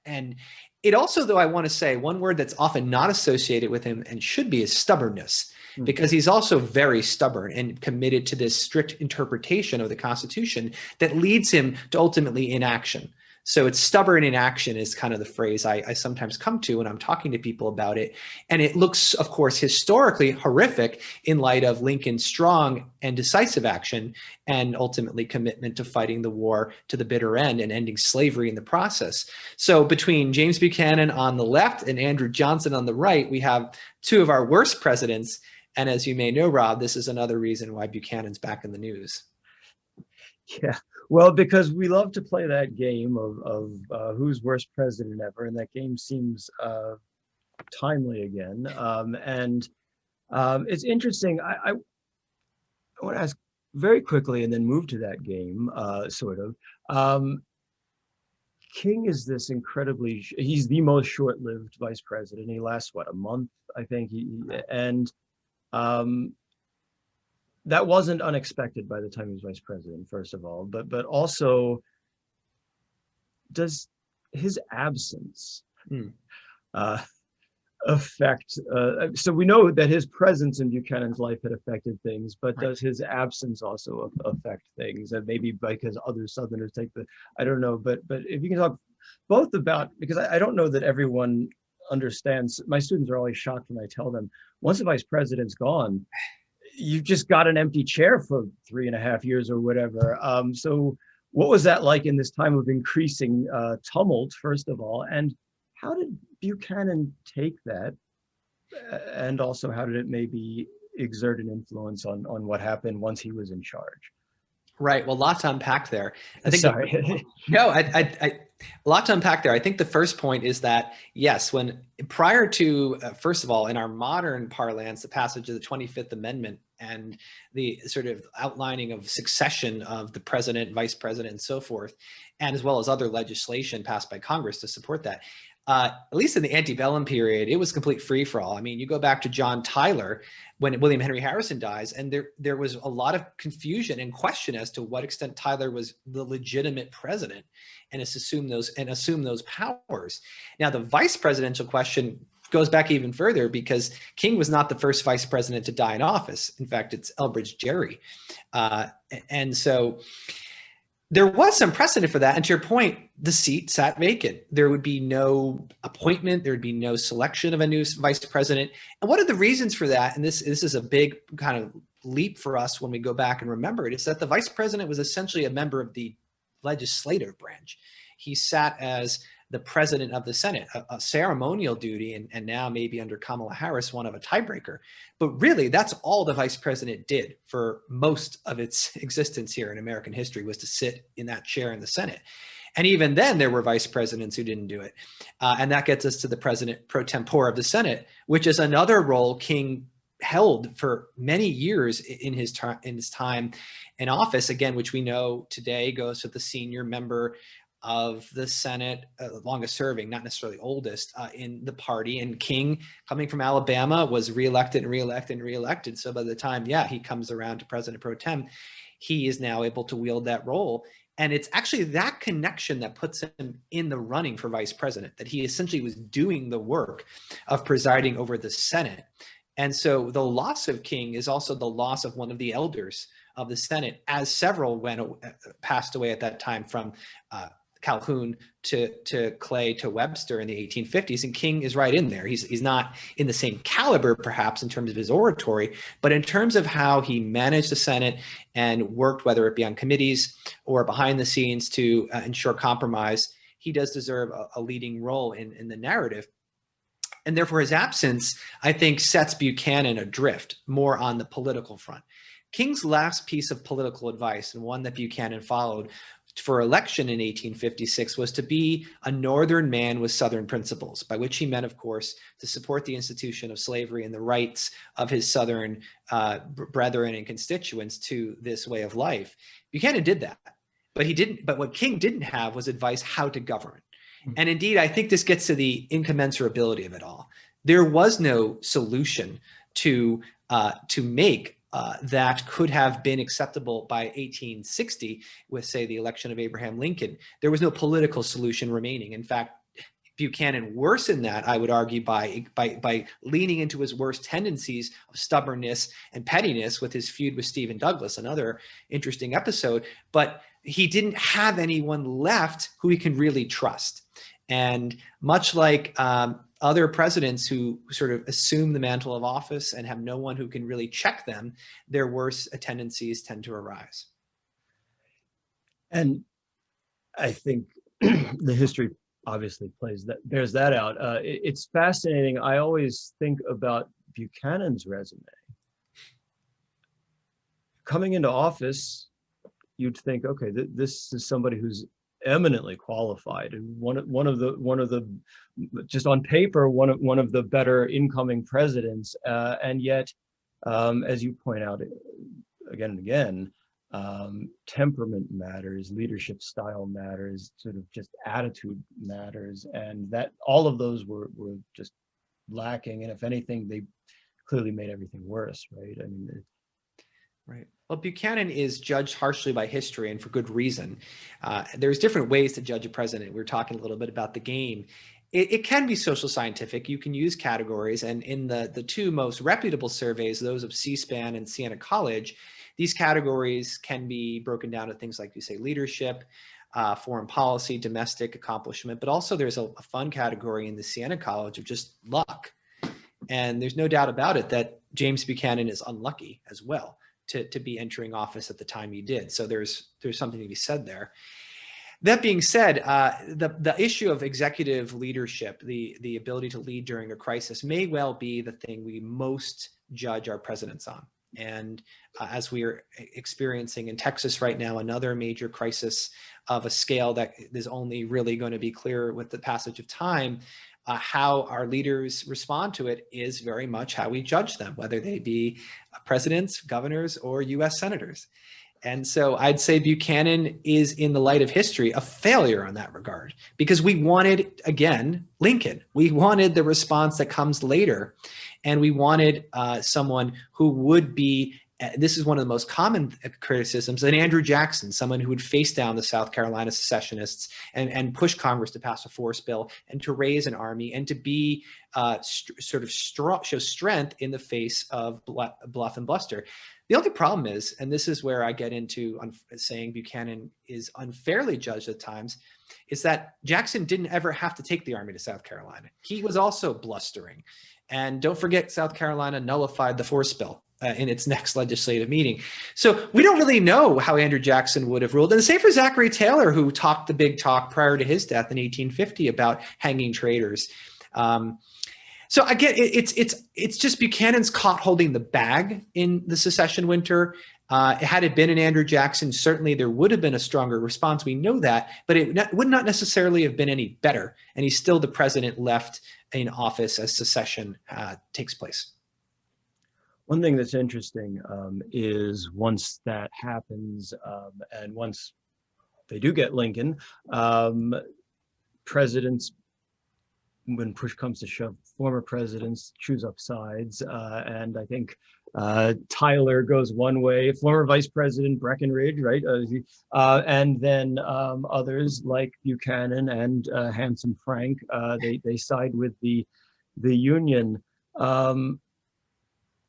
And it also, though, I want to say one word that's often not associated with him and should be is stubbornness, because he's also very stubborn and committed to this strict interpretation of the Constitution that leads him to ultimately inaction. So it's stubborn inaction is kind of the phrase I sometimes come to when I'm talking to people about it. And it looks, of course, historically horrific in light of Lincoln's strong and decisive action and ultimately commitment to fighting the war to the bitter end and ending slavery in the process. So between James Buchanan on the left and Andrew Johnson on the right, we have 2 of our worst presidents. And as you may know, Rob, this is another reason why Buchanan's back in the news. Yeah. Well, because we love to play that game of who's worst president ever, and that game seems timely again. It's interesting. I want to ask very quickly and then move to that game, sort of. King is this incredibly, he's the most short-lived vice president. He lasts, what, a month, I think. That wasn't unexpected by the time he was vice president, first of all, but also, does his absence affect, so we know that his presence in Buchanan's life had affected things, but does his absence also affect things? And maybe because other Southerners take I don't know, but if you can talk both about, because I don't know that everyone understands, my students are always shocked when I tell them, once the vice president's gone, you've just got an empty chair for 3.5 years or whatever. So what was that like in this time of increasing tumult, first of all? And how did Buchanan take that? And also, how did it maybe exert an influence on what happened once he was in charge? Right. Well, a lot to unpack there. I think Sorry. A lot to unpack there. I think the first point is that, yes, when prior to, first of all, in our modern parlance, the passage of the 25th Amendment and the sort of outlining of succession of the president, vice president, and so forth, and as well as other legislation passed by Congress to support that, at least in the antebellum period, it was complete free-for-all. I mean, you go back to John Tyler when William Henry Harrison dies, and there was a lot of confusion and question as to what extent Tyler was the legitimate president and assume those powers. Now, the vice presidential question goes back even further because King was not the first vice president to die in office. In fact, it's Elbridge Gerry. And so there was some precedent for that. And to your point, the seat sat vacant. There would be no appointment. There would be no selection of a new vice president. And one of the reasons for that, and this is a big kind of leap for us when we go back and remember it, is that the vice president was essentially a member of the legislative branch. He sat as the president of the Senate, a ceremonial duty, and now maybe under Kamala Harris, one of a tiebreaker. But really, that's all the vice president did for most of its existence here in American history, was to sit in that chair in the Senate. And even then, there were vice presidents who didn't do it. And that gets us to the president pro tempore of the Senate, which is another role King held for many years in his time in office, again, which we know today goes to the senior member of the Senate, longest serving, not necessarily oldest, in the party. And King, coming from Alabama, was reelected and reelected and reelected. So by the time, he comes around to president pro tem, he is now able to wield that role. And it's actually that connection that puts him in the running for vice president, that he essentially was doing the work of presiding over the Senate. And so the loss of King is also the loss of one of the elders of the Senate, as several passed away at that time, from Calhoun to Clay to Webster in the 1850s, and King is right in there. He's not in the same caliber, perhaps, in terms of his oratory, but in terms of how he managed the Senate and worked, whether it be on committees or behind the scenes, to ensure compromise, he does deserve a leading role in the narrative. And therefore, his absence, I think, sets Buchanan adrift more on the political front. King's last piece of political advice, and one that Buchanan followed for election in 1856, was to be a Northern man with Southern principles, by which he meant, of course, to support the institution of slavery and the rights of his Southern brethren and constituents to this way of life. Buchanan did that, but he didn't. But what King didn't have was advice how to govern. And indeed, I think this gets to the incommensurability of it all. There was no solution to make that could have been acceptable by 1860 with, say, the election of Abraham Lincoln. There was no political solution remaining. In fact, Buchanan worsened that, I would argue, by leaning into his worst tendencies of stubbornness and pettiness with his feud with Stephen Douglas, another interesting episode. But he didn't have anyone left who he can really trust. And much like other presidents who sort of assume the mantle of office and have no one who can really check them, their worst tendencies tend to arise. And I think the history obviously bears that out. It's fascinating. I always think about Buchanan's resume. Coming into office, you'd think, okay, this is somebody who's eminently qualified, and one of the just on paper one of the better incoming presidents, and yet, as you point out again and again, temperament matters, leadership style matters, sort of just attitude matters, and that all of those were just lacking, and if anything, they clearly made everything worse, right? I mean, right. Well, Buchanan is judged harshly by history, and for good reason. There's different ways to judge a president. We were talking a little bit about the game. It can be social scientific. You can use categories, and in the two most reputable surveys, those of C-SPAN and Siena College, these categories can be broken down to things like, you say, leadership, foreign policy, domestic accomplishment, but also there's a fun category in the Siena College of just luck. And there's no doubt about it that James Buchanan is unlucky as well to be entering office at the time he did. So there's something to be said there. That being said, the issue of executive leadership, the ability to lead during a crisis, may well be the thing we most judge our presidents on. And as we are experiencing in Texas right now, another major crisis of a scale that is only really going to be clear with the passage of time, how our leaders respond to it is very much how we judge them, whether they be presidents, governors, or US senators. And so I'd say Buchanan is, in the light of history, a failure in that regard, because we wanted, again, Lincoln. We wanted the response that comes later, and we wanted someone who would be, this is one of the most common criticisms, an Andrew Jackson, someone who would face down the South Carolina secessionists and push Congress to pass a force bill and to raise an army and to be show strength in the face of bluff and bluster. The only problem is, and this is where I get into saying Buchanan is unfairly judged at times, is that Jackson didn't ever have to take the army to South Carolina. He was also blustering. And don't forget, South Carolina nullified the force bill in its next legislative meeting. So we don't really know how Andrew Jackson would have ruled. And the same for Zachary Taylor, who talked the big talk prior to his death in 1850 about hanging traitors. So again, it's just Buchanan's caught holding the bag in the secession winter. Had it been an Andrew Jackson, certainly there would have been a stronger response. We know that, but it would not necessarily have been any better. And he's still the president left in office as secession takes place. One thing that's interesting is once that happens, and once they do get Lincoln, presidents when push comes to shove, former presidents choose up sides. And I think Tyler goes one way, former Vice President Breckinridge, right? And then others like Buchanan and Handsome Frank, they side with the Union.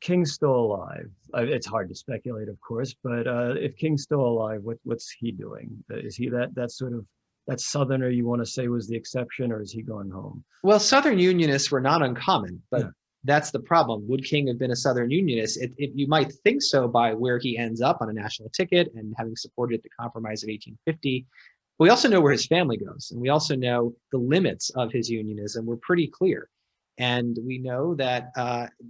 King's still alive. It's hard to speculate, of course, but if King's still alive, what's he doing? Is he that sort of that Southerner you want to say was the exception, or is he going home? Well, Southern Unionists were not uncommon, but Yeah. that's the problem. Would King have been a Southern Unionist? You might think so by where he ends up on a national ticket and having supported the Compromise of 1850. But we also know where his family goes, and we also know the limits of his unionism were pretty clear. And we know that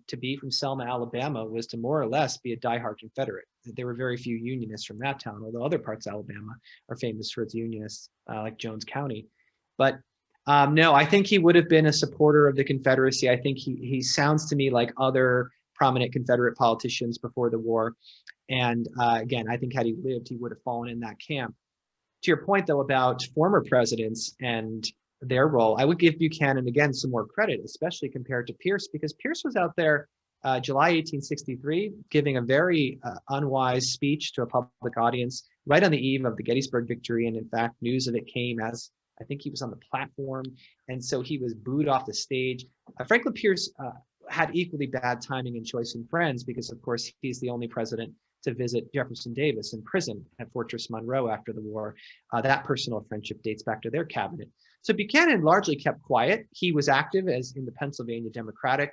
to be from Selma, Alabama, was to more or less be a diehard Confederate. There were very few Unionists from that town, although other parts of Alabama are famous for its Unionists, like Jones County. But no, I think he would have been a supporter of the Confederacy. I think he sounds to me like other prominent Confederate politicians before the war. And again, I think had he lived, he would have fallen in that camp. To your point, though, about former presidents and their role, I would give Buchanan, again, some more credit, especially compared to Pierce, because Pierce was out there July 1863, giving a very unwise speech to a public audience right on the eve of the Gettysburg victory. And in fact, news of it came as I think he was on the platform. And so he was booed off the stage. Franklin Pierce had equally bad timing in choosing friends because, of course, he's the only president to visit Jefferson Davis in prison at Fortress Monroe after the war. That personal friendship dates back to their cabinet. So Buchanan largely kept quiet. He was active as in the Pennsylvania Democratic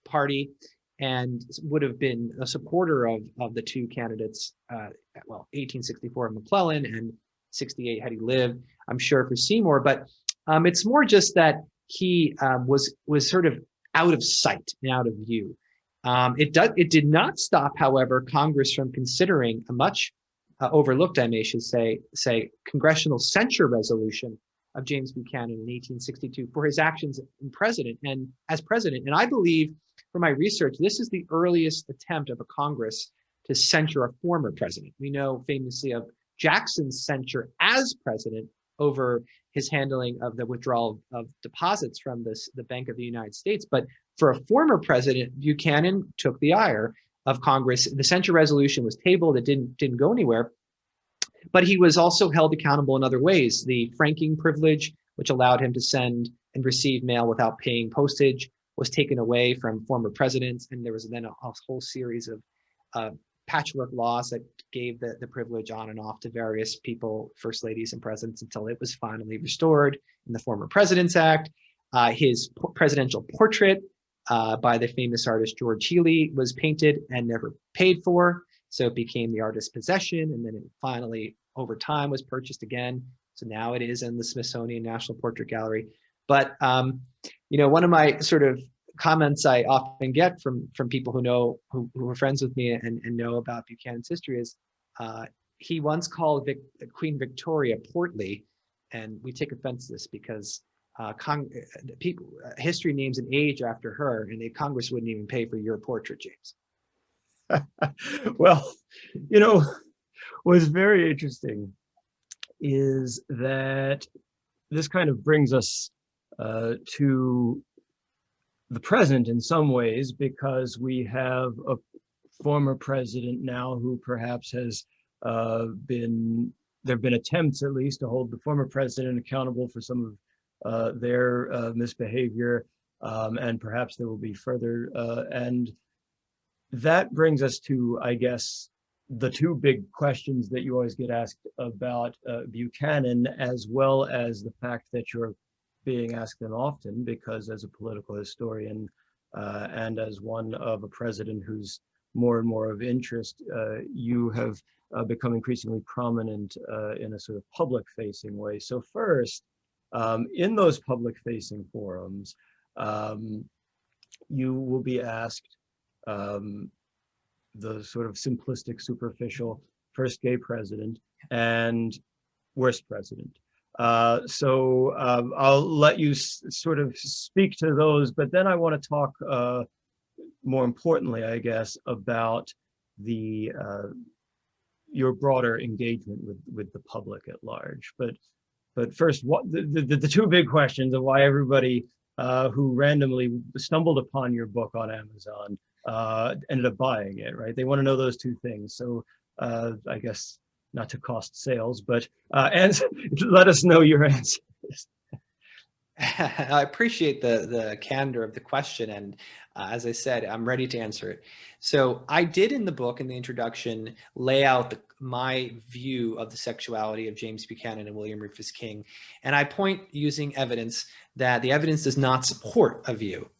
Party and would have been a supporter of the two candidates, 1864 McClellan and 68 had he lived, I'm sure, for Seymour. But it's more just that he was sort of out of sight and out of view. It did not stop, however, Congress from considering a much overlooked, I should say, congressional censure resolution of James Buchanan in 1862 for his actions as president. And I believe, from my research, this is the earliest attempt of a Congress to censure a former president. We know famously of Jackson's censure as president over his handling of the withdrawal of deposits from the Bank of the United States. But for a former president, Buchanan took the ire of Congress. The censure resolution was tabled. It didn't go anywhere. But he was also held accountable in other ways. The franking privilege, which allowed him to send and receive mail without paying postage, was taken away from former presidents. And there was then a whole series of patchwork laws that gave the privilege on and off to various people, first ladies and presidents, until it was finally restored in the Former Presidents Act. His presidential portrait by the famous artist George Healy was painted and never paid for. So it became the artist's possession, and then it finally, over time, was purchased again. So now it is in the Smithsonian National Portrait Gallery. But one of my sort of comments I often get from people who are friends with me and know about Buchanan's history is he once called Queen Victoria portly, and we take offense to this because history names an age after her, and the Congress wouldn't even pay for your portrait, James. Well, what's very interesting is that this kind of brings us to the present in some ways, because we have a former president now who perhaps has there have been attempts at least to hold the former president accountable for some of their misbehavior, and perhaps there will be further. And that brings us to, I guess, the two big questions that you always get asked about Buchanan, as well as the fact that you're being asked them often, because as a political historian and as one of a president who's more and more of interest, you have become increasingly prominent in a sort of public-facing way. So first, in those public-facing forums, you will be asked the sort of simplistic, superficial first gay president and worst president. So I'll let you sort of speak to those, but then I want to talk more importantly, I guess, about your broader engagement with the public at large. But first, what the two big questions of why everybody who randomly stumbled upon your book on Amazon, ended up buying it, right? They want to know those two things. So I guess not to cost sales, but and let us know your answers. I appreciate the candor of the question, and as I said, I'm ready to answer it. So I did in the book, in the introduction, lay out my view of the sexuality of James Buchanan and William Rufus King, and I point using evidence that the evidence does not support a view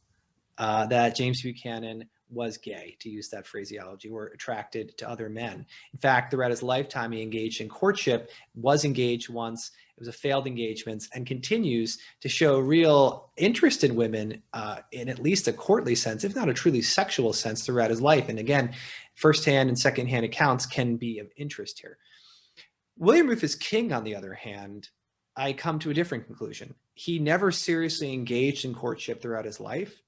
that James Buchanan was gay, to use that phraseology, or attracted to other men. In fact, throughout his lifetime, he engaged in courtship, was engaged once, it was a failed engagement, and continues to show real interest in women in at least a courtly sense, if not a truly sexual sense, throughout his life. And again, firsthand and secondhand accounts can be of interest here. William Rufus King, on the other hand, I come to a different conclusion. He never seriously engaged in courtship throughout his life.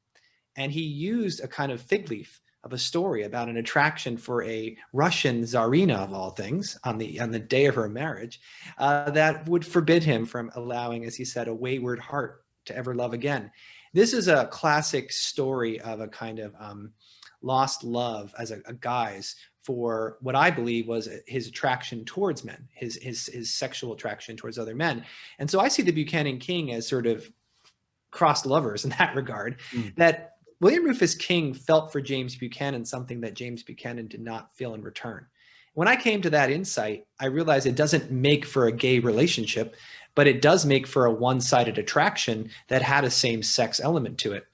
And he used a kind of fig leaf of a story about an attraction for a Russian Tsarina, of all things, on the day of her marriage, that would forbid him from allowing, as he said, a wayward heart to ever love again. This is a classic story of a kind of lost love as a guise for what I believe was his attraction towards men, his sexual attraction towards other men. And so I see the Buchanan King as sort of crossed lovers in that regard, that William Rufus King felt for James Buchanan something that James Buchanan did not feel in return. When I came to that insight, I realized it doesn't make for a gay relationship, but it does make for a one-sided attraction that had a same-sex element to it.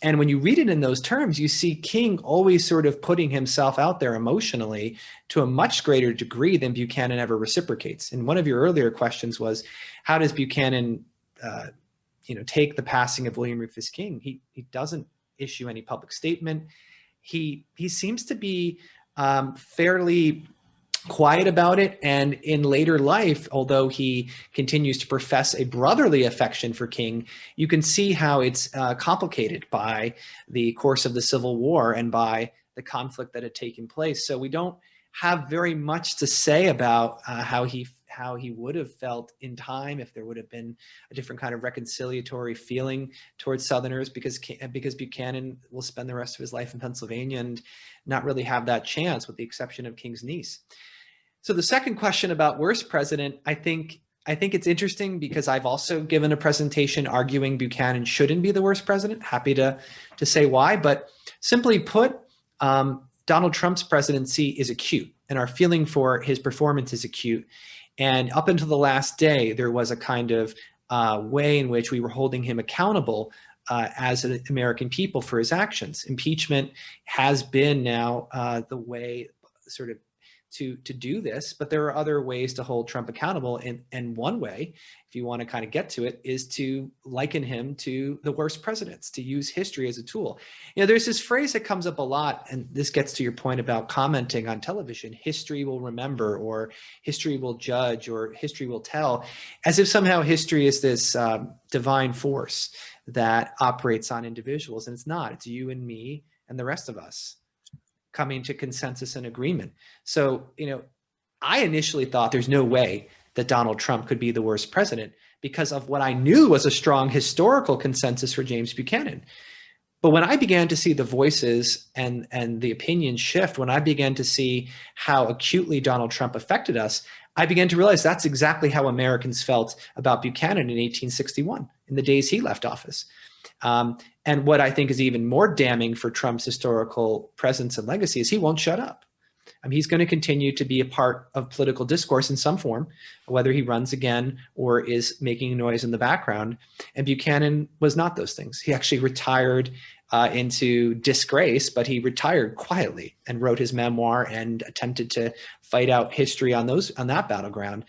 And when you read it in those terms, you see King always sort of putting himself out there emotionally to a much greater degree than Buchanan ever reciprocates. And one of your earlier questions was, how does Buchanan take the passing of William Rufus King? He doesn't issue any public statement. He seems to be fairly quiet about it. And in later life, although he continues to profess a brotherly affection for King, you can see how it's complicated by the course of the Civil War and by the conflict that had taken place. So we don't have very much to say about how he would have felt in time if there would have been a different kind of reconciliatory feeling towards Southerners, because Buchanan will spend the rest of his life in Pennsylvania and not really have that chance, with the exception of King's niece. So the second question about worst president, I think it's interesting because I've also given a presentation arguing Buchanan shouldn't be the worst president. Happy to say why, but simply put, Donald Trump's presidency is acute, and our feeling for his performance is acute. And up until the last day, there was a kind of way in which we were holding him accountable as an American people for his actions. Impeachment has been now the way sort of to do this, but there are other ways to hold Trump accountable. And one way, if you want to kind of get to it, is to liken him to the worst presidents, to use history as a tool. There's this phrase that comes up a lot, and this gets to your point about commenting on television: history will remember, or history will judge, or history will tell, as if somehow history is this divine force that operates on individuals. And it's not. It's you and me and the rest of us coming to consensus and agreement. So, I initially thought there's no way that Donald Trump could be the worst president because of what I knew was a strong historical consensus for James Buchanan. But when I began to see the voices and the opinions shift, when I began to see how acutely Donald Trump affected us, I began to realize that's exactly how Americans felt about Buchanan in 1861, in the days he left office. And what I think is even more damning for Trump's historical presence and legacy is he won't shut up. He's going to continue to be a part of political discourse in some form, whether he runs again or is making noise in the background. And Buchanan was not those things. He actually retired into disgrace, but he retired quietly and wrote his memoir and attempted to fight out history on that battleground.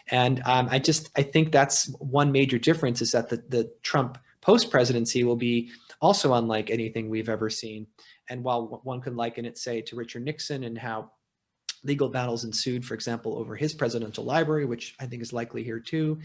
And I think that's one major difference, is that the Trump post-presidency will be also unlike anything we've ever seen. And while one could liken it, say, to Richard Nixon and how legal battles ensued, for example, over his presidential library, which I think is likely here too,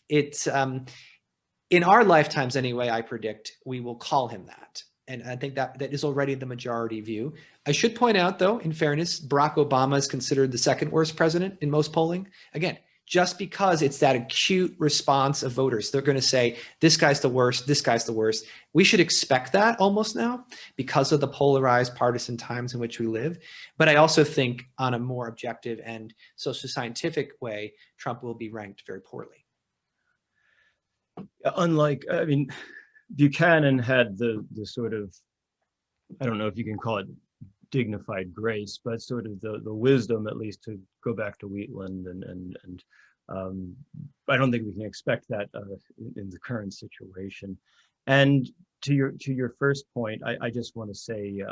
it's in our lifetimes anyway, I predict we will call him that. And I think that is already the majority view. I should point out, though, in fairness, Barack Obama is considered the second worst president in most polling. Again, just because it's that acute response of voters. They're going to say, this guy's the worst, this guy's the worst. We should expect that almost now because of the polarized partisan times in which we live. But I also think on a more objective and social scientific way, Trump will be ranked very poorly. Unlike, I mean, Buchanan had the sort of, I don't know if you can call it dignified grace, but sort of the wisdom, at least, to go back to Wheatland, and I don't think we can expect that in the current situation. And to your first point, I just want to say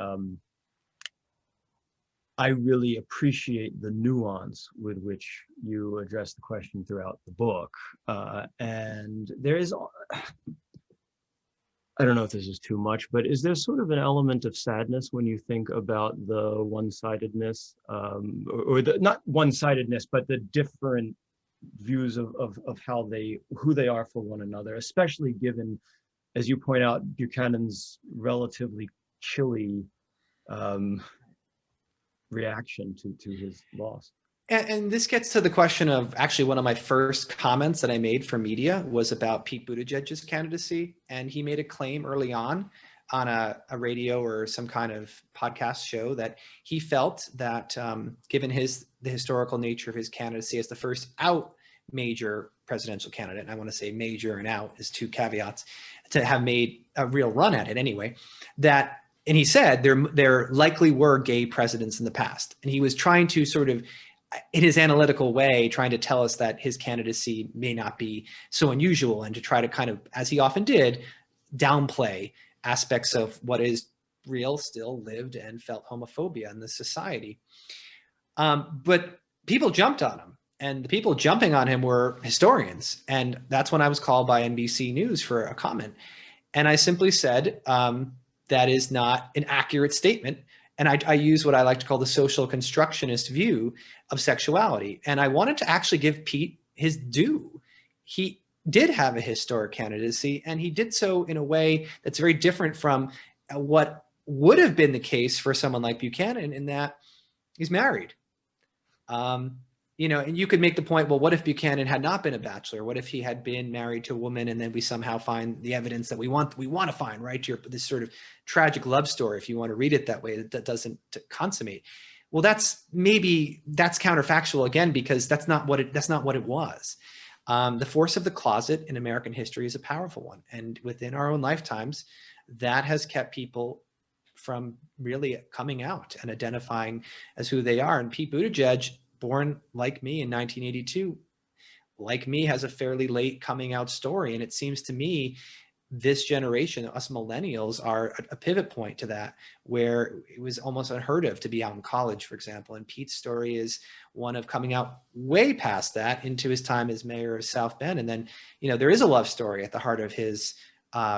I really appreciate the nuance with which you address the question throughout the book, and there is. I don't know if this is too much, but is there sort of an element of sadness when you think about the one-sidedness, or the, not one-sidedness, but the different views of how who they are for one another, especially given, as you point out, Buchanan's relatively chilly reaction to his loss. And this gets to the question of actually one of my first comments that I made for media was about Pete Buttigieg's candidacy. And he made a claim early on a radio or some kind of podcast show that he felt that given the historical nature of his candidacy as the first out major presidential candidate, and I want to say major and out is two caveats, to have made a real run at it anyway, that, and he said there likely were gay presidents in the past. And he was trying to sort of, in his analytical way, trying to tell us that his candidacy may not be so unusual, and to try to kind of, as he often did, downplay aspects of what is real, still lived and felt homophobia in the society. But people jumped on him, and the people jumping on him were historians. And that's when I was called by NBC News for a comment. And I simply said, that is not an accurate statement. And I use what I like to call the social constructionist view of sexuality. And I wanted to actually give Pete his due. He did have a historic candidacy, and he did so in a way that's very different from what would have been the case for someone like Buchanan, in that he's married. You know, and you could make the point, well, what if Buchanan had not been a bachelor? What if he had been married to a woman, and then we somehow find the evidence that we want to find, right? This sort of tragic love story, if you want to read it that way, that doesn't consummate. Well, that's counterfactual again, because that's not what it was. The force of the closet in American history is a powerful one. And within our own lifetimes, that has kept people from really coming out and identifying as who they are. And Pete Buttigieg, born like me in 1982, like me, has a fairly late coming out story. And it seems to me this generation, us millennials, are a pivot point to that, where it was almost unheard of to be out in college, for example. And Pete's story is one of coming out way past that into his time as mayor of South Bend. And then, you know, there is a love story at the heart of his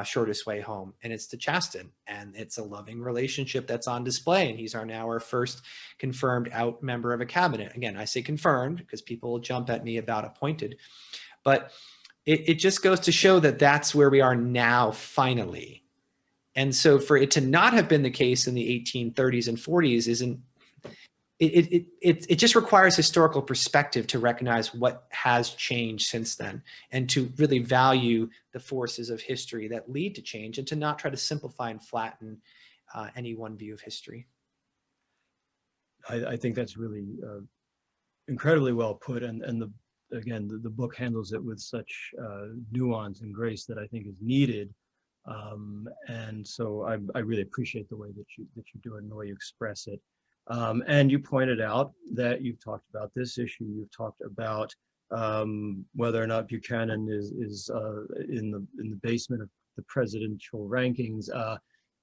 shortest way home, and it's to Chasten, and it's a loving relationship that's on display. And he's now our first confirmed out member of a cabinet. Again, I say confirmed because people will jump at me about appointed, but it just goes to show that that's where we are now, finally. And so for it to not have been the case in the 1830s and 40s isn't, it just requires historical perspective to recognize what has changed since then, and to really value the forces of history that lead to change, and to not try to simplify and flatten any one view of history. I think that's really incredibly well put, and again, the book handles it with such nuance and grace that I think is needed. And so I really appreciate the way that you do it and the way you express it. And you pointed out that you've talked about this issue. You've talked about whether or not Buchanan is in the basement of the presidential rankings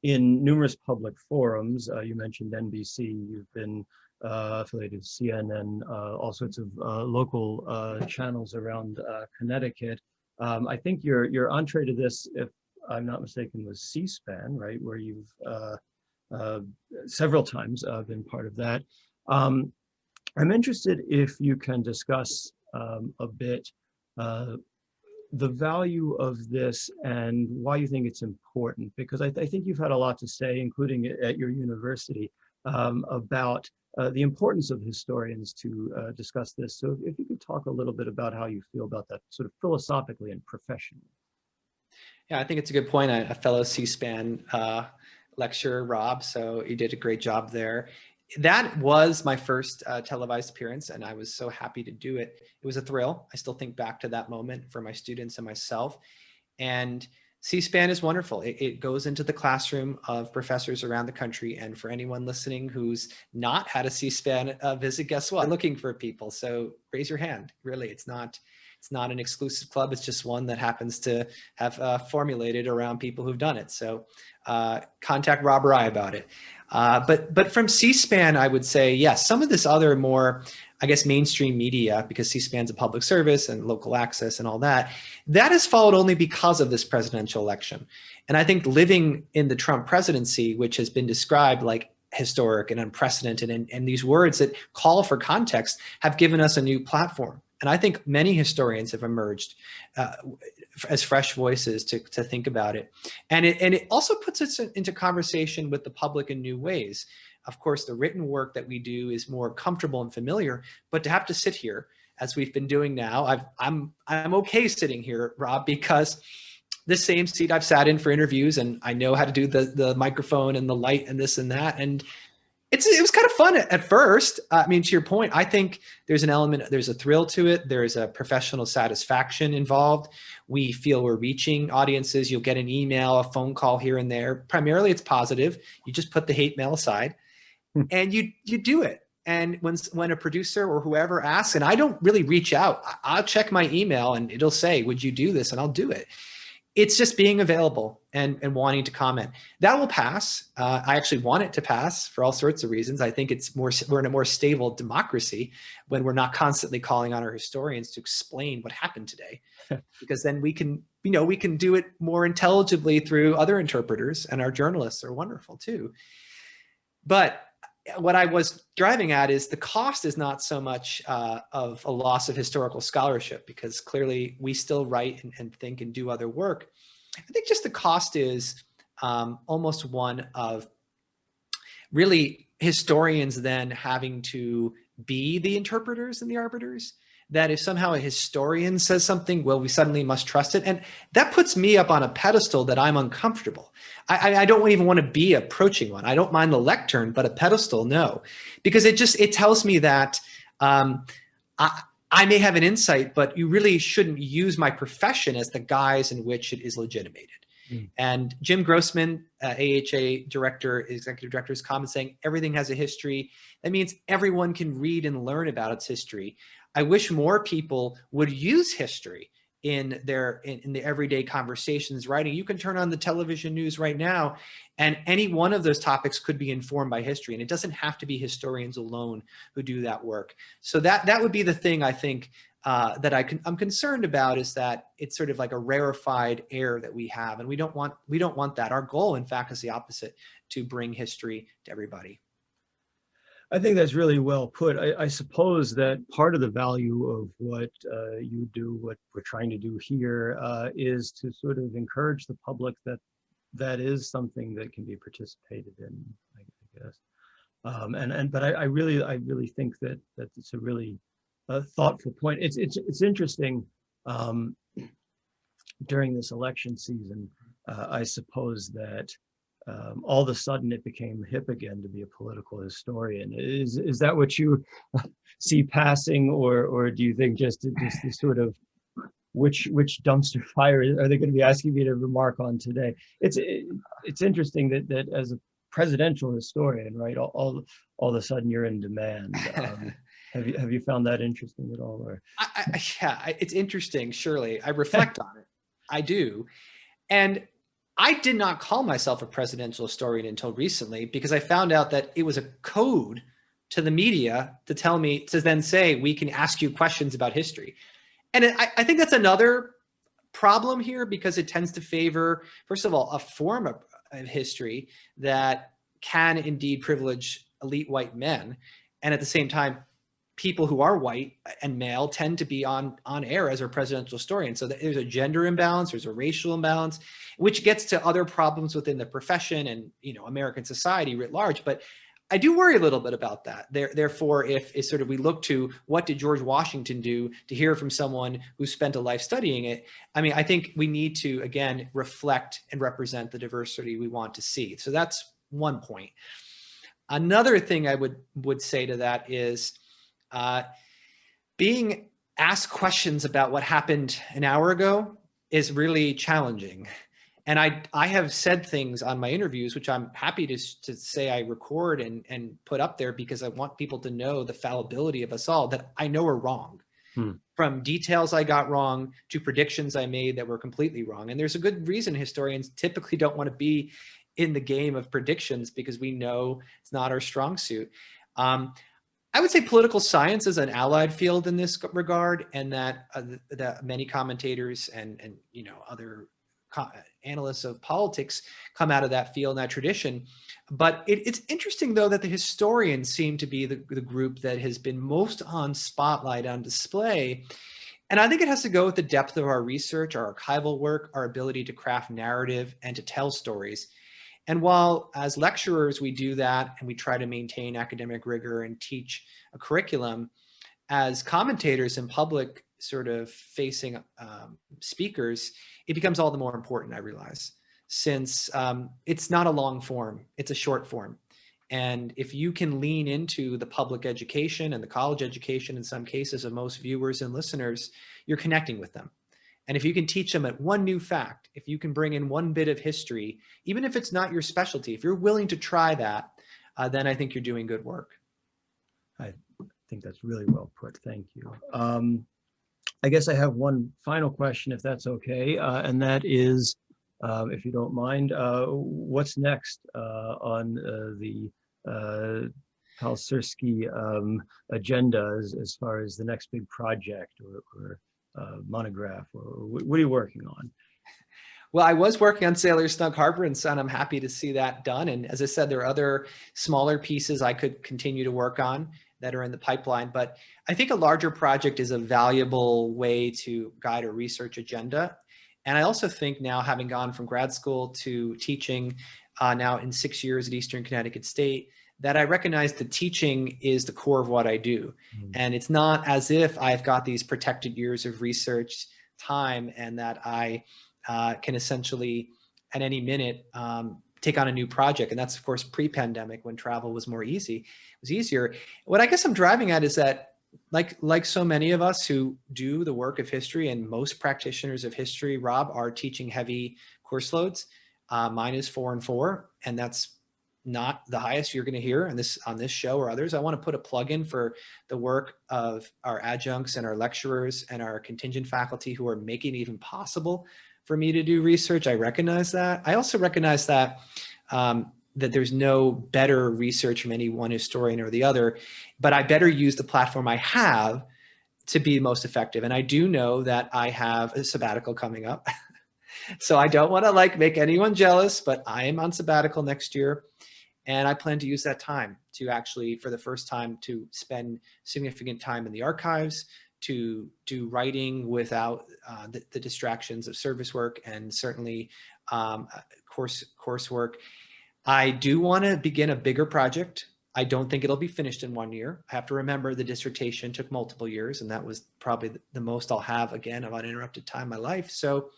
in numerous public forums. You mentioned NBC. You've been affiliated with CNN, all sorts of local channels around Connecticut. I think your entree to this, if I'm not mistaken, was C-SPAN, right, where you've several times been part of that. I'm interested if you can discuss a bit the value of this and why you think it's important, because I think you've had a lot to say, including at your university, about the importance of historians to discuss this. So if you could talk a little bit about how you feel about that sort of philosophically and professionally. Yeah, I think it's a good point. A fellow C-SPAN lecturer, Rob, so he did a great job there. That was my first televised appearance, and I was so happy to do it. It was a thrill. I still think back to that moment for my students and myself. And C-SPAN is wonderful. It goes into the classroom of professors around the country. And for anyone listening who's not had a C-SPAN visit, guess what? We're looking for people. So raise your hand. Really, it's not an exclusive club. It's just one that happens to have formulated around people who've done it. So contact Rob or I about it. But from C-SPAN, I would say, yes, some of this other more, I guess, mainstream media, because C-SPAN's a public service and local access and all that, that is followed only because of this presidential election. And I think living in the Trump presidency, which has been described like historic and unprecedented, and these words that call for context have given us a new platform. And I think many historians have emerged as fresh voices to think about it. And it also puts us into conversation with the public in new ways. Of course, the written work that we do is more comfortable and familiar, but to have to sit here, as we've been doing now, I'm okay sitting here, Rob, because the same seat I've sat in for interviews, and I know how to do the microphone and the light and this and that. And it was kind of fun at first. I mean, to your point, I think there's an element, there's a thrill to it. There's a professional satisfaction involved. We feel we're reaching audiences. You'll get an email, a phone call here and there. Primarily, it's positive. You just put the hate mail aside and you do it. And when a producer or whoever asks, and I don't really reach out, I'll check my email and it'll say, would you do this? And I'll do it. It's just being available and wanting to comment. That will pass. I actually want it to pass for all sorts of reasons. I think we're in a more stable democracy when we're not constantly calling on our historians to explain what happened today, because then we can do it more intelligibly through other interpreters, and our journalists are wonderful too. But what I was driving at is the cost is not so much of a loss of historical scholarship, because clearly we still write and think and do other work. I think just the cost is almost one of really historians then having to be the interpreters and the arbiters. That if somehow a historian says something, well, we suddenly must trust it. And that puts me up on a pedestal that I'm uncomfortable. I don't even want to be approaching one. I don't mind the lectern, but a pedestal, no. Because it tells me that I may have an insight, but you really shouldn't use my profession as the guise in which it is legitimated. And Jim Grossman, AHA director, executive director, is common saying everything has a history. That means everyone can read and learn about its history. I wish more people would use history in the everyday conversations, writing. You can turn on the television news right now, and any one of those topics could be informed by history. And it doesn't have to be historians alone who do that work. So that would be the thing I think that I'm concerned about, is that it's sort of like a rarefied air that we have, and we don't want that. Our goal, in fact, is the opposite: to bring history to everybody. I think that's really well put. I suppose that part of the value of what you do, what we're trying to do here, is to sort of encourage the public that is something that can be participated in, I guess. But I really think that it's a really thoughtful point. It's interesting. During this election season, I suppose that all of a sudden it became hip again to be a political historian. Is that what you see passing, or do you think just the sort of which dumpster fire are they going to be asking me to remark on today? It's interesting that as a presidential historian, right, all of a sudden you're in demand. Have you found that interesting at all? Or yeah, it's interesting. Surely I reflect on it. I do, and I did not call myself a presidential historian until recently, because I found out that it was a code to the media to tell me to then say, we can ask you questions about history. And I think that's another problem here, because it tends to favor, first of all, a form of history that can indeed privilege elite white men. And at the same time, people who are white and male tend to be on air as our presidential historian. So there's a gender imbalance, there's a racial imbalance, which gets to other problems within the profession and American society writ large. But I do worry a little bit about that. Therefore, if sort of we look to what did George Washington do, to hear from someone who spent a life studying it, I mean, I think we need to, again, reflect and represent the diversity we want to see. So that's one point. Another thing I would say to that is being asked questions about what happened an hour ago is really challenging. And I have said things on my interviews, which I'm happy to say I record and put up there, because I want people to know the fallibility of us all, that I know are wrong. From details I got wrong to predictions I made that were completely wrong. And there's a good reason historians typically don't want to be in the game of predictions, because we know it's not our strong suit. I would say political science is an allied field in this regard, and that many commentators and other analysts of politics come out of that field and that tradition. But it's interesting, though, that the historians seem to be the group that has been most on spotlight, on display. And I think it has to go with the depth of our research, our archival work, our ability to craft narrative and to tell stories. And while as lecturers we do that and we try to maintain academic rigor and teach a curriculum, as commentators and public sort of facing speakers, it becomes all the more important, I realize, since it's not a long form, it's a short form. And if you can lean into the public education and the college education, in some cases, of most viewers and listeners, you're connecting with them. And if you can teach them one new fact, if you can bring in one bit of history, even if it's not your specialty, if you're willing to try that, then I think you're doing good work. I think that's really well put. Thank you. I guess I have one final question, if that's okay, and that is, if you don't mind, what's next on the Balcerski agenda as far as the next big project or monograph, or what are you working on? Well, I was working on Sailors Snug Harbor, and I'm happy to see that done. And as I said, there are other smaller pieces I could continue to work on that are in the pipeline. But I think a larger project is a valuable way to guide a research agenda. And I also think now, having gone from grad school to teaching now in 6 years at Eastern Connecticut State, that I recognize the teaching is the core of what I do. And it's not as if I've got these protected years of research time and that I can essentially at any minute take on a new project. And that's, of course, pre-pandemic, when travel was more easy. It was easier. What I guess I'm driving at is that, like so many of us who do the work of history, and most practitioners of history, Rob, are teaching heavy course loads. Mine is 4 and 4, and that's not the highest you're going to hear on this show or others. I want to put a plug in for the work of our adjuncts and our lecturers and our contingent faculty who are making it even possible for me to do research. I recognize that. I also recognize that that there's no better research from any one historian or the other, but I better use the platform I have to be most effective. And I do know that I have a sabbatical coming up. So I don't want to make anyone jealous, but I am on sabbatical next year. And I plan to use that time to actually, for the first time, to spend significant time in the archives, to do writing without the distractions of service work, and certainly coursework. I do want to begin a bigger project. I don't think it'll be finished in 1 year. I have to remember the dissertation took multiple years, and that was probably the most I'll have, again, of uninterrupted time in my life. So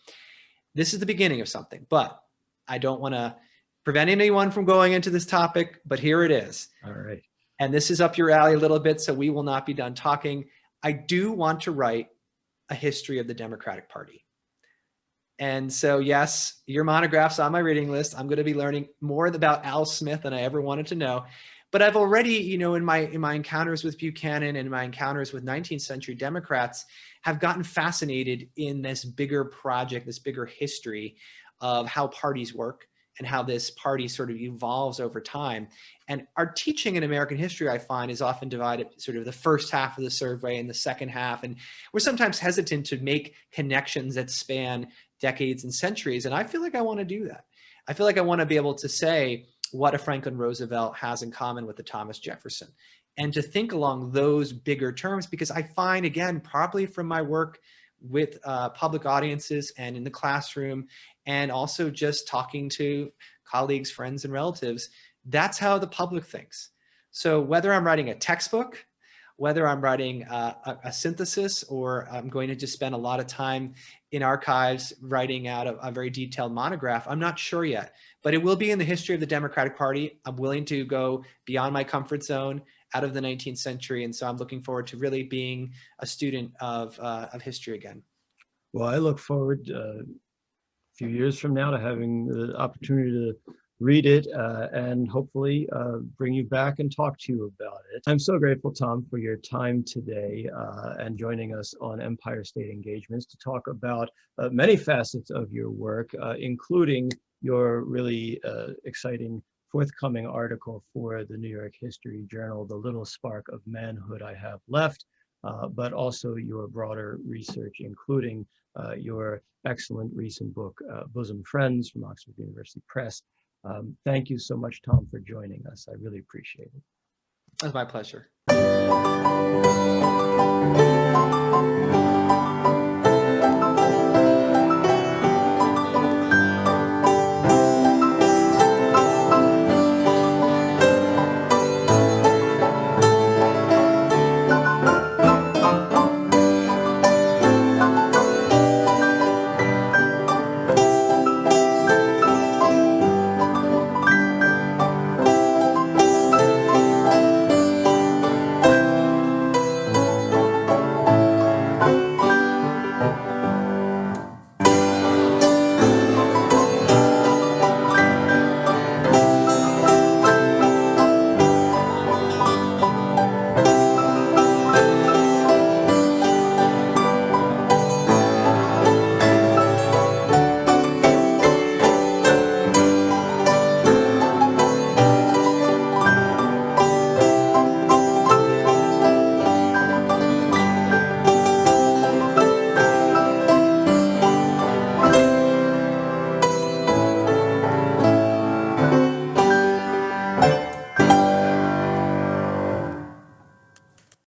this is the beginning of something, but I don't want to prevent anyone from going into this topic, but here it is. All right. And this is up your alley a little bit, so we will not be done talking. I do want to write a history of the Democratic Party. And so, yes, your monograph's on my reading list. I'm going to be learning more about Al Smith than I ever wanted to know. But I've already, in my encounters with Buchanan and my encounters with 19th century Democrats, have gotten fascinated in this bigger project, this bigger history of how parties work and how this party sort of evolves over time. And our teaching in American history, I find, is often divided sort of the first half of the survey and the second half. And we're sometimes hesitant to make connections that span decades and centuries. And I feel like I want to do that. I feel like I want to be able to say what a Franklin Roosevelt has in common with a Thomas Jefferson, and to think along those bigger terms, because I find, again, probably from my work with public audiences and in the classroom, and also just talking to colleagues, friends, and relatives, that's how the public thinks. So whether I'm writing a textbook, whether I'm writing a synthesis, or I'm going to just spend a lot of time in archives writing out a very detailed monograph, I'm not sure yet, but it will be in the history of the Democratic Party. I'm willing to go beyond my comfort zone, out of the 19th century. And so I'm looking forward to really being a student of history again. Well, I look forward a few years from now to having the opportunity to read it and hopefully bring you back and talk to you about it. I'm so grateful, Tom, for your time today and joining us on Empire State Engagements to talk about many facets of your work, including your really exciting forthcoming article for the New York History Journal, The Little Spark of Manhood I Have Left, but also your broader research, including your excellent recent book, Bosom Friends from Oxford University Press. Thank you so much, Tom, for joining us. I really appreciate it. It was my pleasure.